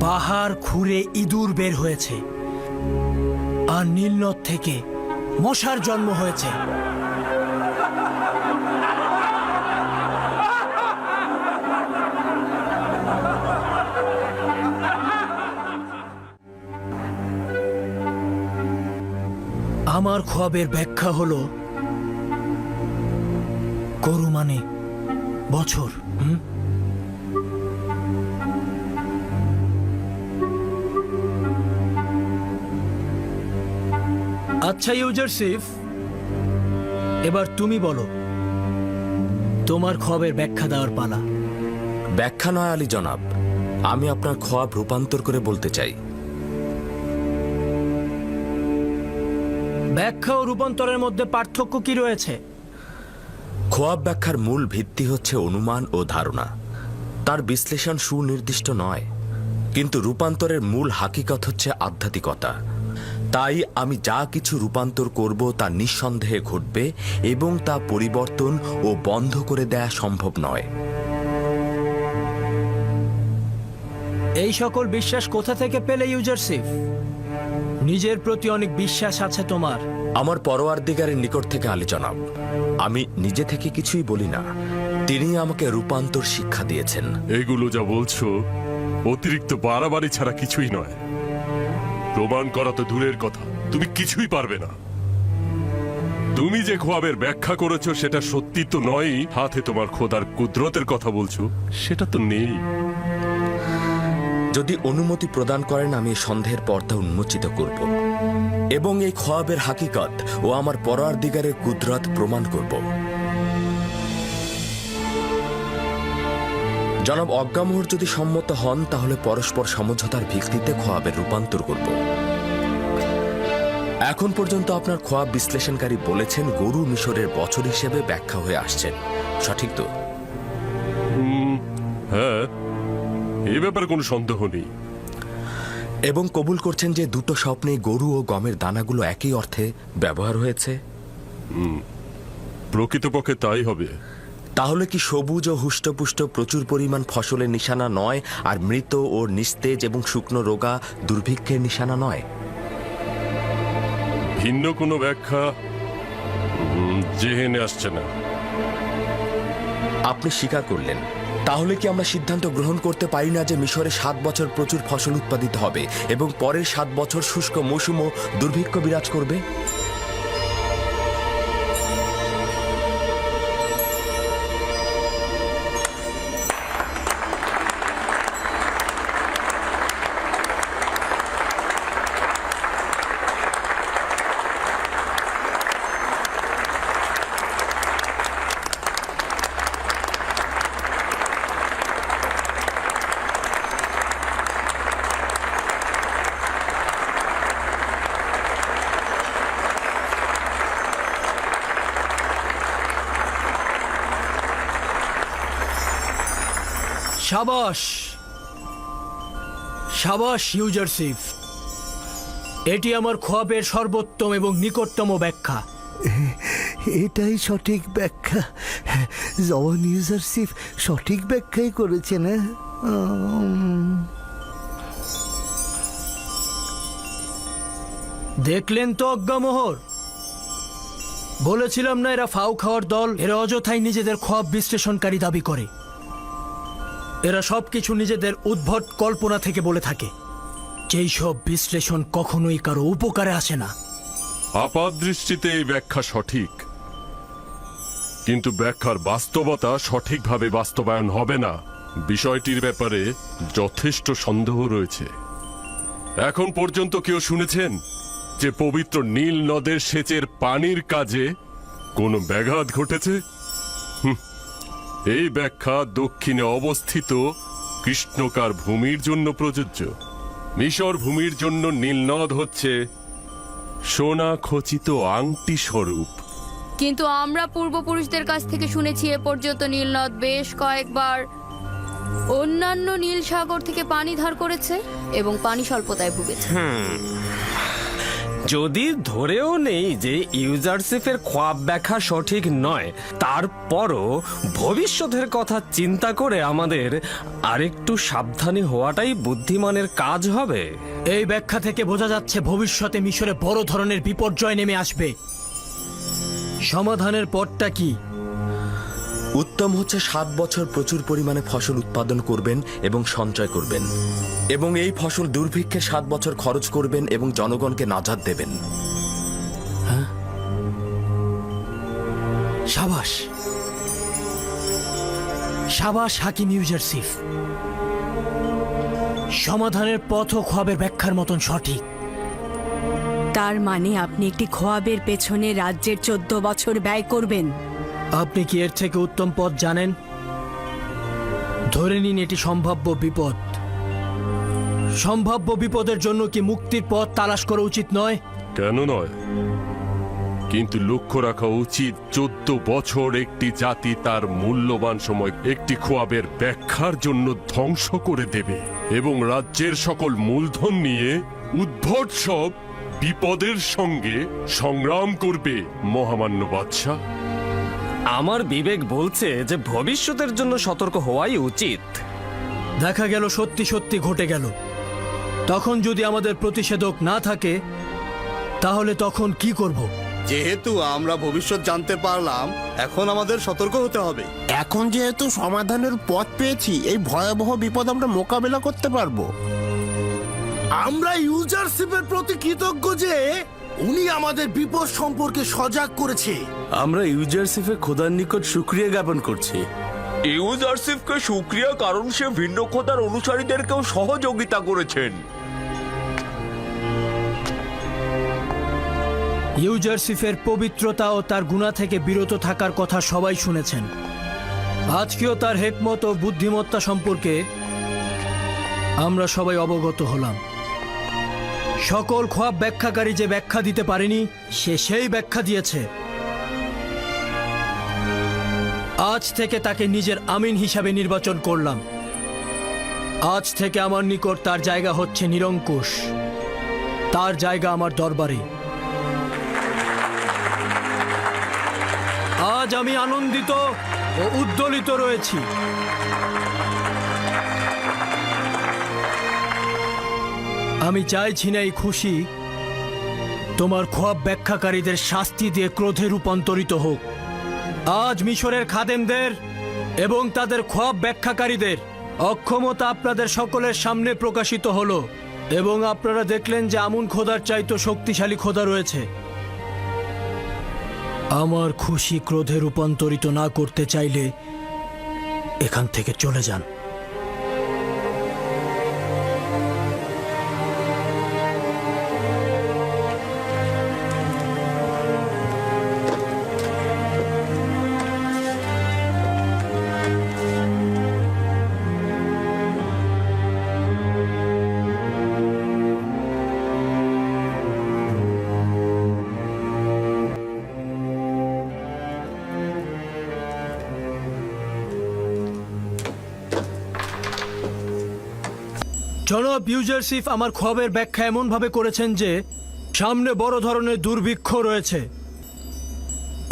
পাহাড় খুঁড়ে ইঁদুর বের হয়েছে, আর নীলনদ থেকে মশার জন্ম হয়েছে। আমার খোয়াবের ব্যাখ্যা হলো গরু মানে বছর। আচ্ছা ইউজারসিফ, এবার তুমি বলো, তোমার খোয়াবের ব্যাখ্যা দেওয়ার পালা। ব্যাখ্যা নয় আলী জনাব, আমি আপনার খোয়াব রূপান্তর করে বলতে চাই। ব্যাখ্যা ও রূপান্তরের মধ্যে পার্থক্য কি রয়েছে? খোয়াব ব্যাখ্যার মূল ভিত্তি হচ্ছে অনুমান ও ধারণা, তার বিশ্লেষণ সুনির্দিষ্ট নয়, কিন্তু রূপান্তরের মূল হাকিকত হচ্ছে আধ্যাত্মিকতা। তাই আমি যা কিছু রূপান্তর করব তা নিঃসন্দেহে ঘটবে এবং তা পরিবর্তন ও বন্ধ করে দেয়া সম্ভব নয়। এই সকল বিশ্বাস কোথা থেকে পেলে ইউজারসিফ? নিজের প্রতি অনেক বিশ্বাস আছে তোমার। আমার পরওয়ারদিগারের নিকট থেকে আলী জনাব। আমি নিজে থেকে কিছুই বলি না, তিনি আমাকে রূপান্তর শিক্ষা দিয়েছেন। এগুলো যা বলছো অতিরিক্ত বাড়াবাড়ি ছাড়া কিছুই নয়। প্রমাণ করা তো দূরের কথা, তুমি কিছুই পারবে না। তুমি যে খোয়াবের ব্যাখ্যা করেছো সেটা সত্যি তো নয়, হাতে তোমার খোদার কুদরতের কথা বলছো, সেটা তো নেই। যদি অনুমতি প্রদান করেন আমি এই সন্দেহের পর্দা উন্মোচিত করব এবং এই খোয়াবের হাকিকত ও আমার পরওয়ারদিগারের কুদরত প্রমাণ করব। জনাব অজ্ঞামোহর যদি সম্মত হন তাহলে পরস্পর সমঝোতার ভিত্তিতে খোয়াবের রূপান্তর করব। এখন পর্যন্ত আপনার খোয়াব বিশ্লেষণকারী বলেছেন গরু মিশরের বছর হিসেবে ব্যাখ্যা হয়ে আসছেন, সঠিক তো? হ্যাঁ, এ ব্যাপারে কোনো সন্দেহ নেই। এবং কবুল করছেন যে দুটো স্বপ্নে গরু ও গমের দানাগুলো একই অর্থে ব্যবহার হয়েছে? প্রকৃতপক্ষে তাই হবে। তাহলে কি সবুজ ও হুষ্টপুষ্ট প্রচুর পরিমাণ ফসলের নিশানা নয়, আর মৃত ও নিস্তেজ এবং শুকনো রোগা দুর্ভিক্ষের নিশানা নয়? ভিন্ন কোনো ব্যাখ্যা জেহেনে আসছে না। আপনি স্বীকার করলেন। তাহলে কি আমরা সিদ্ধান্ত গ্রহণ করতে পারি না যে মিশরে 7 বছর প্রচুর ফসল উৎপাদিত হবে এবং পরের 7 বছর শুষ্ক মৌসুম ও দুর্ভিক্ষ বিরাজ করবে? সাবাস সাবাস ইউজারশিপ, এটি আমার খোয়াবের সর্বোত্তম এবং নিকটতম ব্যাখ্যা। এটাই সঠিক ব্যাখ্যা। জওয়ান ইউজারশিপ সঠিক ব্যাখ্যাই করেছেন। দেখলেন তো অজ্ঞামোহর, বলেছিলাম না এরা ফাউ খাওয়ার দল। এরা অযথাই নিজেদের খোয়াব বিশ্লেষণকারী দাবি করে। এরা সবকিছু নিজেদের উদ্ভট কল্পনা থেকে বলে থাকে, যেই সব বিশ্লেষণ কখনোই কারো উপকারে আসে না। আপাত দৃষ্টিতে এই ব্যাখ্যা সঠিক, কিন্তু ব্যাখ্যার বাস্তবতা সঠিকভাবে বাস্তবায়ন হবে না। বিষয়টির ব্যাপারে যথেষ্ট সন্দেহ রয়েছে। এখন পর্যন্ত কেউ শুনেছেন যে পবিত্র নীল নদের সেচের পানির কাজে কোনো ব্যাঘাত ঘটেছে? এই ব্যাখ্যা দক্ষিণে অবস্থিত কৃষ্ণকার ভূমির জন্য প্রযোজ্য। মিশর ভূমির জন্য নীলনদ হচ্ছে সোনা খচিত আংটি স্বরূপ। কিন্তু আমরা পূর্বপুরুষদের কাছ থেকে শুনেছি এ পর্যন্ত নীলনদ বেশ কয়েকবার অন্যান্য নীল সাগর থেকে পানি ধার করেছে এবং পানি স্বল্পতায় ভুগেছে। যদি ধরেও নেই যে ইউজারশিপের খোয়াব ব্যাখ্যা সঠিক নয়, তারপরও ভবিষ্যতের কথা চিন্তা করে আমাদের আরেকটু সাবধানী হওয়াটাই বুদ্ধিমানের কাজ হবে। এই ব্যাখ্যা থেকে বোঝা যাচ্ছে ভবিষ্যতে মিশরে বড় ধরনের বিপর্যয় নেমে আসবে। সমাধানের পথটা কি? উত্তম হচ্ছে 7 বছর প্রচুর পরিমাণে ফসল উৎপাদন করবেন এবং সঞ্চয় করবেন, এবং এই ফসল দুর্ভিক্ষের 7 বছর খরচ করবেন এবং জনগণকে নাজাত দেবেন। সাবাস সাবাস হাকিম ইউজারশিপ, সমাধানের পথও খোয়াবের ব্যাখ্যার মতন সঠিক। তার মানে আপনি একটি খোয়াবের পেছনে রাজ্যের 14 বছর ব্যয় করবেন? আপনি কি এর থেকে উত্তম পথ জানেন? ধরে নিন এটি সম্ভাব্য বিপদ। সম্ভাব্য বিপদের জন্য কি মুক্তির পথ তালাশ করা উচিত নয়? কেন নয়? কিন্তু লক্ষ্য রাখা উচিত 14 বছর একটি জাতি তার মূল্যবান সময় একটি খোয়াবের ব্যাখ্যার জন্য ধ্বংস করে দেবে এবং রাজ্যের সকল মূলধন নিয়ে উদ্ভট সব বিপদের সঙ্গে সংগ্রাম করবে। মহামান্য বাদশাহ, আমার বিবেক বলছে যে ভবিষ্যতের জন্য সতর্ক হওয়াই উচিত। দেখা গেল সত্যি সত্যি ঘটে গেল, তখন যদি আমাদের প্রতিষেধক না থাকে তাহলে তখন কি করব? যেহেতু আমরা ভবিষ্যৎ জানতে পারলাম, এখন আমাদের সতর্ক হতে হবে। এখন যেহেতু সমাধানের পথ পেয়েছি, এই ভয়াবহ বিপদ আমরা মোকাবেলা করতে পারবো। আমরা ইউজারশিপের প্রতি কৃতজ্ঞ যে উনি আমাদের বিপদ সম্পর্কে সজাগ করেছে। আমরা ইউজারশিপের খোদার নিকট শুকরিয়া জ্ঞাপন করছি। ইউজারশিপকে শুকরিয়া, কারণ সে ভিন্ন খোদার অনুসারীদেরকেও সহযোগিতা করেছেন। ইউজারশিপের পবিত্রতা ও তার গুণা থেকে বিরত থাকার কথা সবাই শুনেছেন। আজকেও তার হেকমত ও বুদ্ধিমত্তা সম্পর্কে আমরা সবাই অবগত হলাম। সকল খোয়াব ব্যাখ্যাকারী যে ব্যাখ্যা দিতে পারেনি, সে সেই ব্যাখ্যা দিয়েছে। আজ থেকে তাকে নিজের আমিন হিসাবে নির্বাচন করলাম। আজ থেকে আমার নিকট তার জায়গা হচ্ছে নিরঙ্কুশ। তার জায়গা আমার দরবারে। আজ আমি আনন্দিত ও উদ্দোলিত রয়েছি। আমি চাইছি না এই খুশি তোমার খোয়াব ব্যাখ্যাকারীদের শাস্তি দিয়ে ক্রোধে রূপান্তরিত হোক। আজ মিশরের খাদেমদের এবং তাদের খোয়াব ব্যাখ্যাকারীদের অক্ষমতা আপনাদের সকলের সামনে প্রকাশিত হলো, এবং আপনারা দেখলেন যে আমুন খোদার চাইতো শক্তিশালী খোদা রয়েছে। আমার খুশি ক্রোধে রূপান্তরিত না করতে চাইলে এখান থেকে চলে যান। জনাব ইউজারসিফ আমার খোয়াবের ব্যাখ্যা এমনভাবে করেছেন যে সামনে বড় ধরনের দুর্ভিক্ষ রয়েছে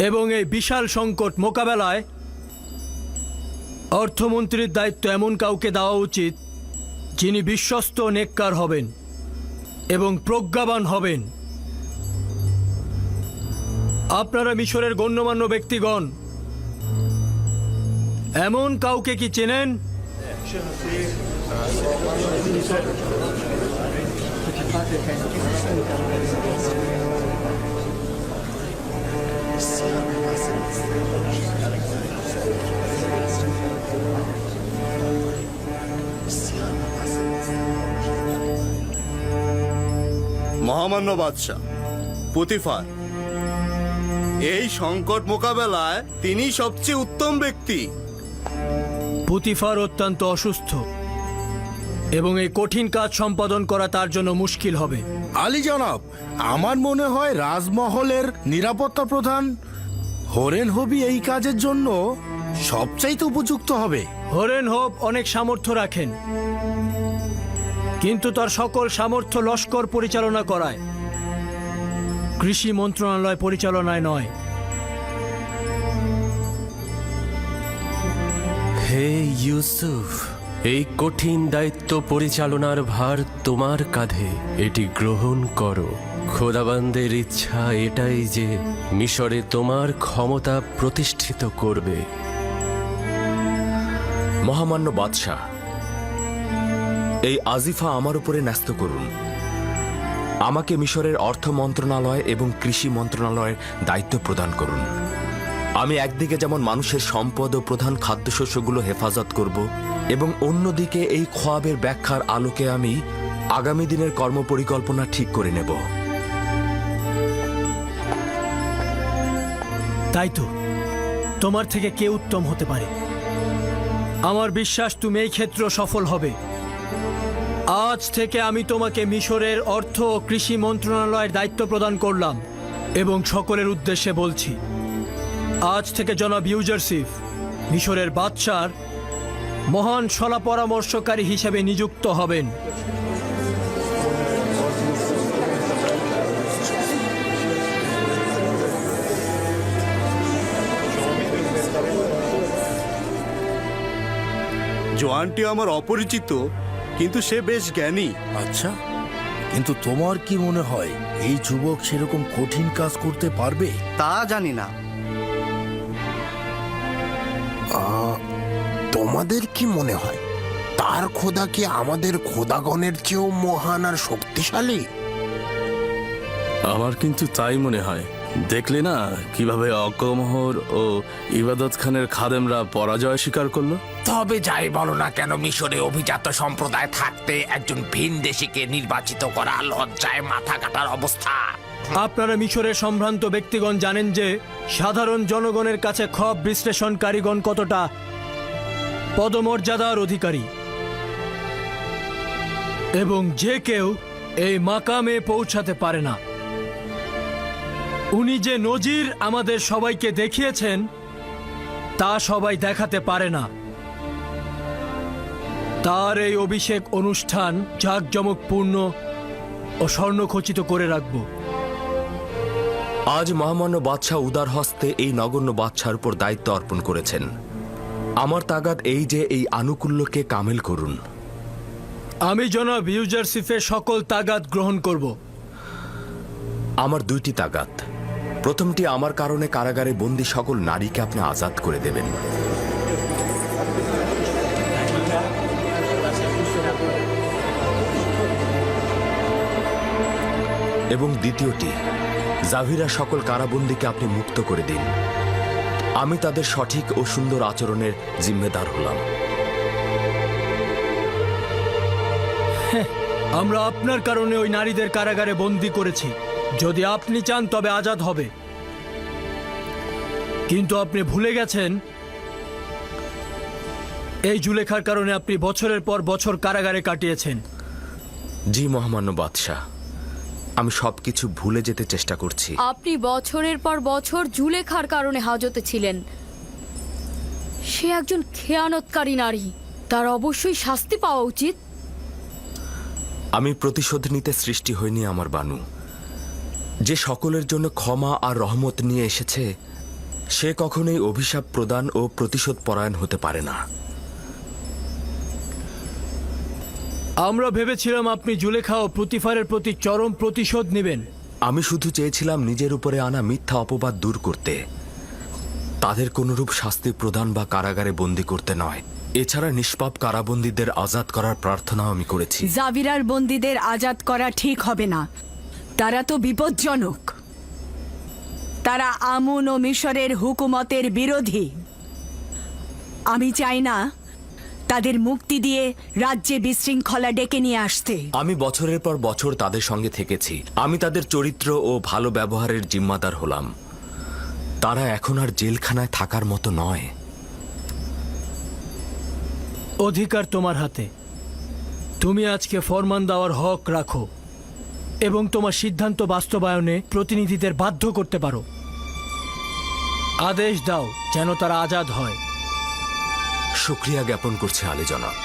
এবং এই বিশাল সংকট মোকাবেলায় অর্থমন্ত্রীর দায়িত্ব এমন কাউকে দেওয়া উচিত যিনি বিশ্বস্ত ও নেককার হবেন এবং প্রজ্ঞাবান হবেন। আপনারা মিশরের গণ্যমান্য ব্যক্তিগণ এমন কাউকে কি চেনেন? মহামান্য বাদশাহ পুতিফার, এই সংকট মোকাবেলায় তিনি সবচেয়ে উত্তম ব্যক্তি। পুতিফার অত্যন্ত অসুস্থ এবং এই কঠিন কাজ সম্পাদন করা তার জন্য মুশকিল হবে। আলী জনাব, আমার মনে হয় রাজমহলের নিরাপত্তা প্রধান হরেন হবি এই কাজের জন্য সবচাইতে উপযুক্ত হবে। হরেন হোপ অনেক সামর্থ্য রাখেন, কিন্তু তার সকল সামর্থ্য লস্কর পরিচালনা করায়, কৃষি মন্ত্রণালয় পরিচালনায় নয়। হে ইউসুফ, এই কঠিন দায়িত্ব পরিচালনার ভার তোমার কাঁধে, এটি গ্রহণ করো। খোদাবান্দের ইচ্ছা এটাই যে মিশরে তোমার ক্ষমতা প্রতিষ্ঠিত করবে। মহামান্য বাদশাহ, এই আজিফা আমার উপরে ন্যস্ত করুন। আমাকে মিশরের অর্থ মন্ত্রণালয় এবং কৃষি মন্ত্রণালয়ের দায়িত্ব প্রদান করুন। আমি একদিকে যেমন মানুষের সম্পদ ও প্রধান খাদ্যশস্যগুলো হেফাজত করব, এবং অন্যদিকে এই খোয়াবের ব্যাখ্যার আলোকে আমি আগামী দিনের কর্মপরিকল্পনা ঠিক করে নেব। তাই তো, তোমার থেকে কে উত্তম হতে পারে? আমার বিশ্বাস তুমি এই ক্ষেত্রে সফল হবে। আজ থেকে আমি তোমাকে মিশরের অর্থ ও কৃষি মন্ত্রণালয়ের দায়িত্ব প্রদান করলাম এবং সকলের উদ্দেশ্যে বলছি, আজ থেকে জনাব ইউজারসিফ মিশরের বাদশার মহান সলা পরামর্শকারী হিসেবে নিযুক্ত হবেন। জোয়ানটি আমার অপরিচিত, কিন্তু সে বেশ জ্ঞানী। আচ্ছা, কিন্তু তোমার কি মনে হয় এই যুবক সেরকম কঠিন কাজ করতে পারবে? তা জানি না। তোমাদের কি মনে হয় তার খোদা কি আমাদের খোদাগণের চেয়েও মহান আর শক্তিশালী? আমার কিন্তু তাই মনে হয়। দেখলে না কিভাবে অকমহর ও ইবাদত খানের খাদেমরা পরাজয় স্বীকার করলো? তবে যাই বলো না কেন, মিশরে অভিজাত সম্প্রদায় থাকতে একজন ভিনদেশীকে নির্বাচিত করা লজ্জায় মাথা কাটার অবস্থা। আপনারা মিশরের সম্ভ্রান্ত ব্যক্তিগণ জানেন যে সাধারণ জনগণের কাছে খব বিশ্লেষণকারীগণ কতটা পদমর্যাদার অধিকারী, এবং যে কেউ এই মাকামে পৌঁছাতে পারে না। উনি যে নজির আমাদের সবাইকে দেখিয়েছেন তা সবাই দেখাতে পারে না। তার এই অভিষেক অনুষ্ঠান জাঁকজমকপূর্ণ ও স্বর্ণখচিত করে রাখব। আজ মহামান্য বাদশাহ উদার হস্তে এই নগণ্য বাদশার উপর দায়িত্ব অর্পণ করেছেন। আমার তাগাদ এই যে এই আনুকূল্যকে কামেল করুন। আমি জনাব ইউজারসিফের সকল তাগাদ গ্রহণ করব। আমার দুইটি তাগাদ। প্রথমটি, আমার কারণে কারাগারে বন্দী সকল নারীকে আপনি আজাদ করে দেবেন। এবং দ্বিতীয়টি, জাভিরা সকল কারাবন্দীকে আপনি মুক্ত করে দিন। আমি তাদের সঠিক ও সুন্দর আচরণের জিম্মেদার হলাম। আমরা আপনার কারণে ওই নারীদের কারাগারে বন্দী করেছি। যদি আপনি চান তবে আজাদ হবে, কিন্তু আপনি ভুলে গেছেন এই জুলেখার কারণে আপনি বছরের পর বছর কারাগারে কাটিয়েছেন। জি মহামান্য বাদশাহ, আমি সবকিছু ভুলে যেতে চেষ্টা করছি। আপনি বছরের পর বছর জুলেখার কারণে হাজতে ছিলেন। সে একজন খেয়ানতকারী নারী, তার অবশ্যই শাস্তি পাওয়া উচিত। আমি প্রতিশোধ নিতে সৃষ্টি হইনি আমার বানু। যে সকলের জন্য ক্ষমা আর রহমত নিয়ে এসেছে সে কখনোই অভিশাপ প্রদান ও প্রতিশোধ পরায়ণ হতে পারে না। আমরা ভেবেছিলাম আপনি জুলেখা ও প্রতিফারের প্রতি চরম প্রতিশোধ নেবেন। আমি শুধু চেয়েছিলাম নিজের উপরে আনা মিথ্যা অপবাদ দূর করতে, তাদের কোনরূপ শাস্তি প্রদান বা কারাগারে বন্দী করতে নয়। এছাড়া নিষ্পাপ কারাবন্দীদের আজাদ করার প্রার্থনাও আমি করেছি। জাভিরার বন্দীদের আজাদ করা ঠিক হবে না, তারা তো বিপজ্জনক। তারা আমুন ও মিশরের হুকুমতের বিরোধী। আমি চাই না তাদের মুক্তি দিয়ে রাজ্যে বিশৃঙ্খলা ডেকে নিয়ে আসতে। আমি বছরের পর বছর তাদের সঙ্গে থেকেছি। আমি তাদের চরিত্র ও ভালো ব্যবহারের জিম্মাদার হলাম। তারা এখন আর জেলখানায় থাকার মতো নয়। অধিকার তোমার হাতে। তুমি আজকে ফরমান দেওয়ার হক রাখো এবং তোমার সিদ্ধান্ত বাস্তবায়নে প্রতিনিধিদের বাধ্য করতে পারো। আদেশ দাও যেন তারা আজাদ হয়। শুকরিয়া জ্ঞাপন করছে আলী জনাব।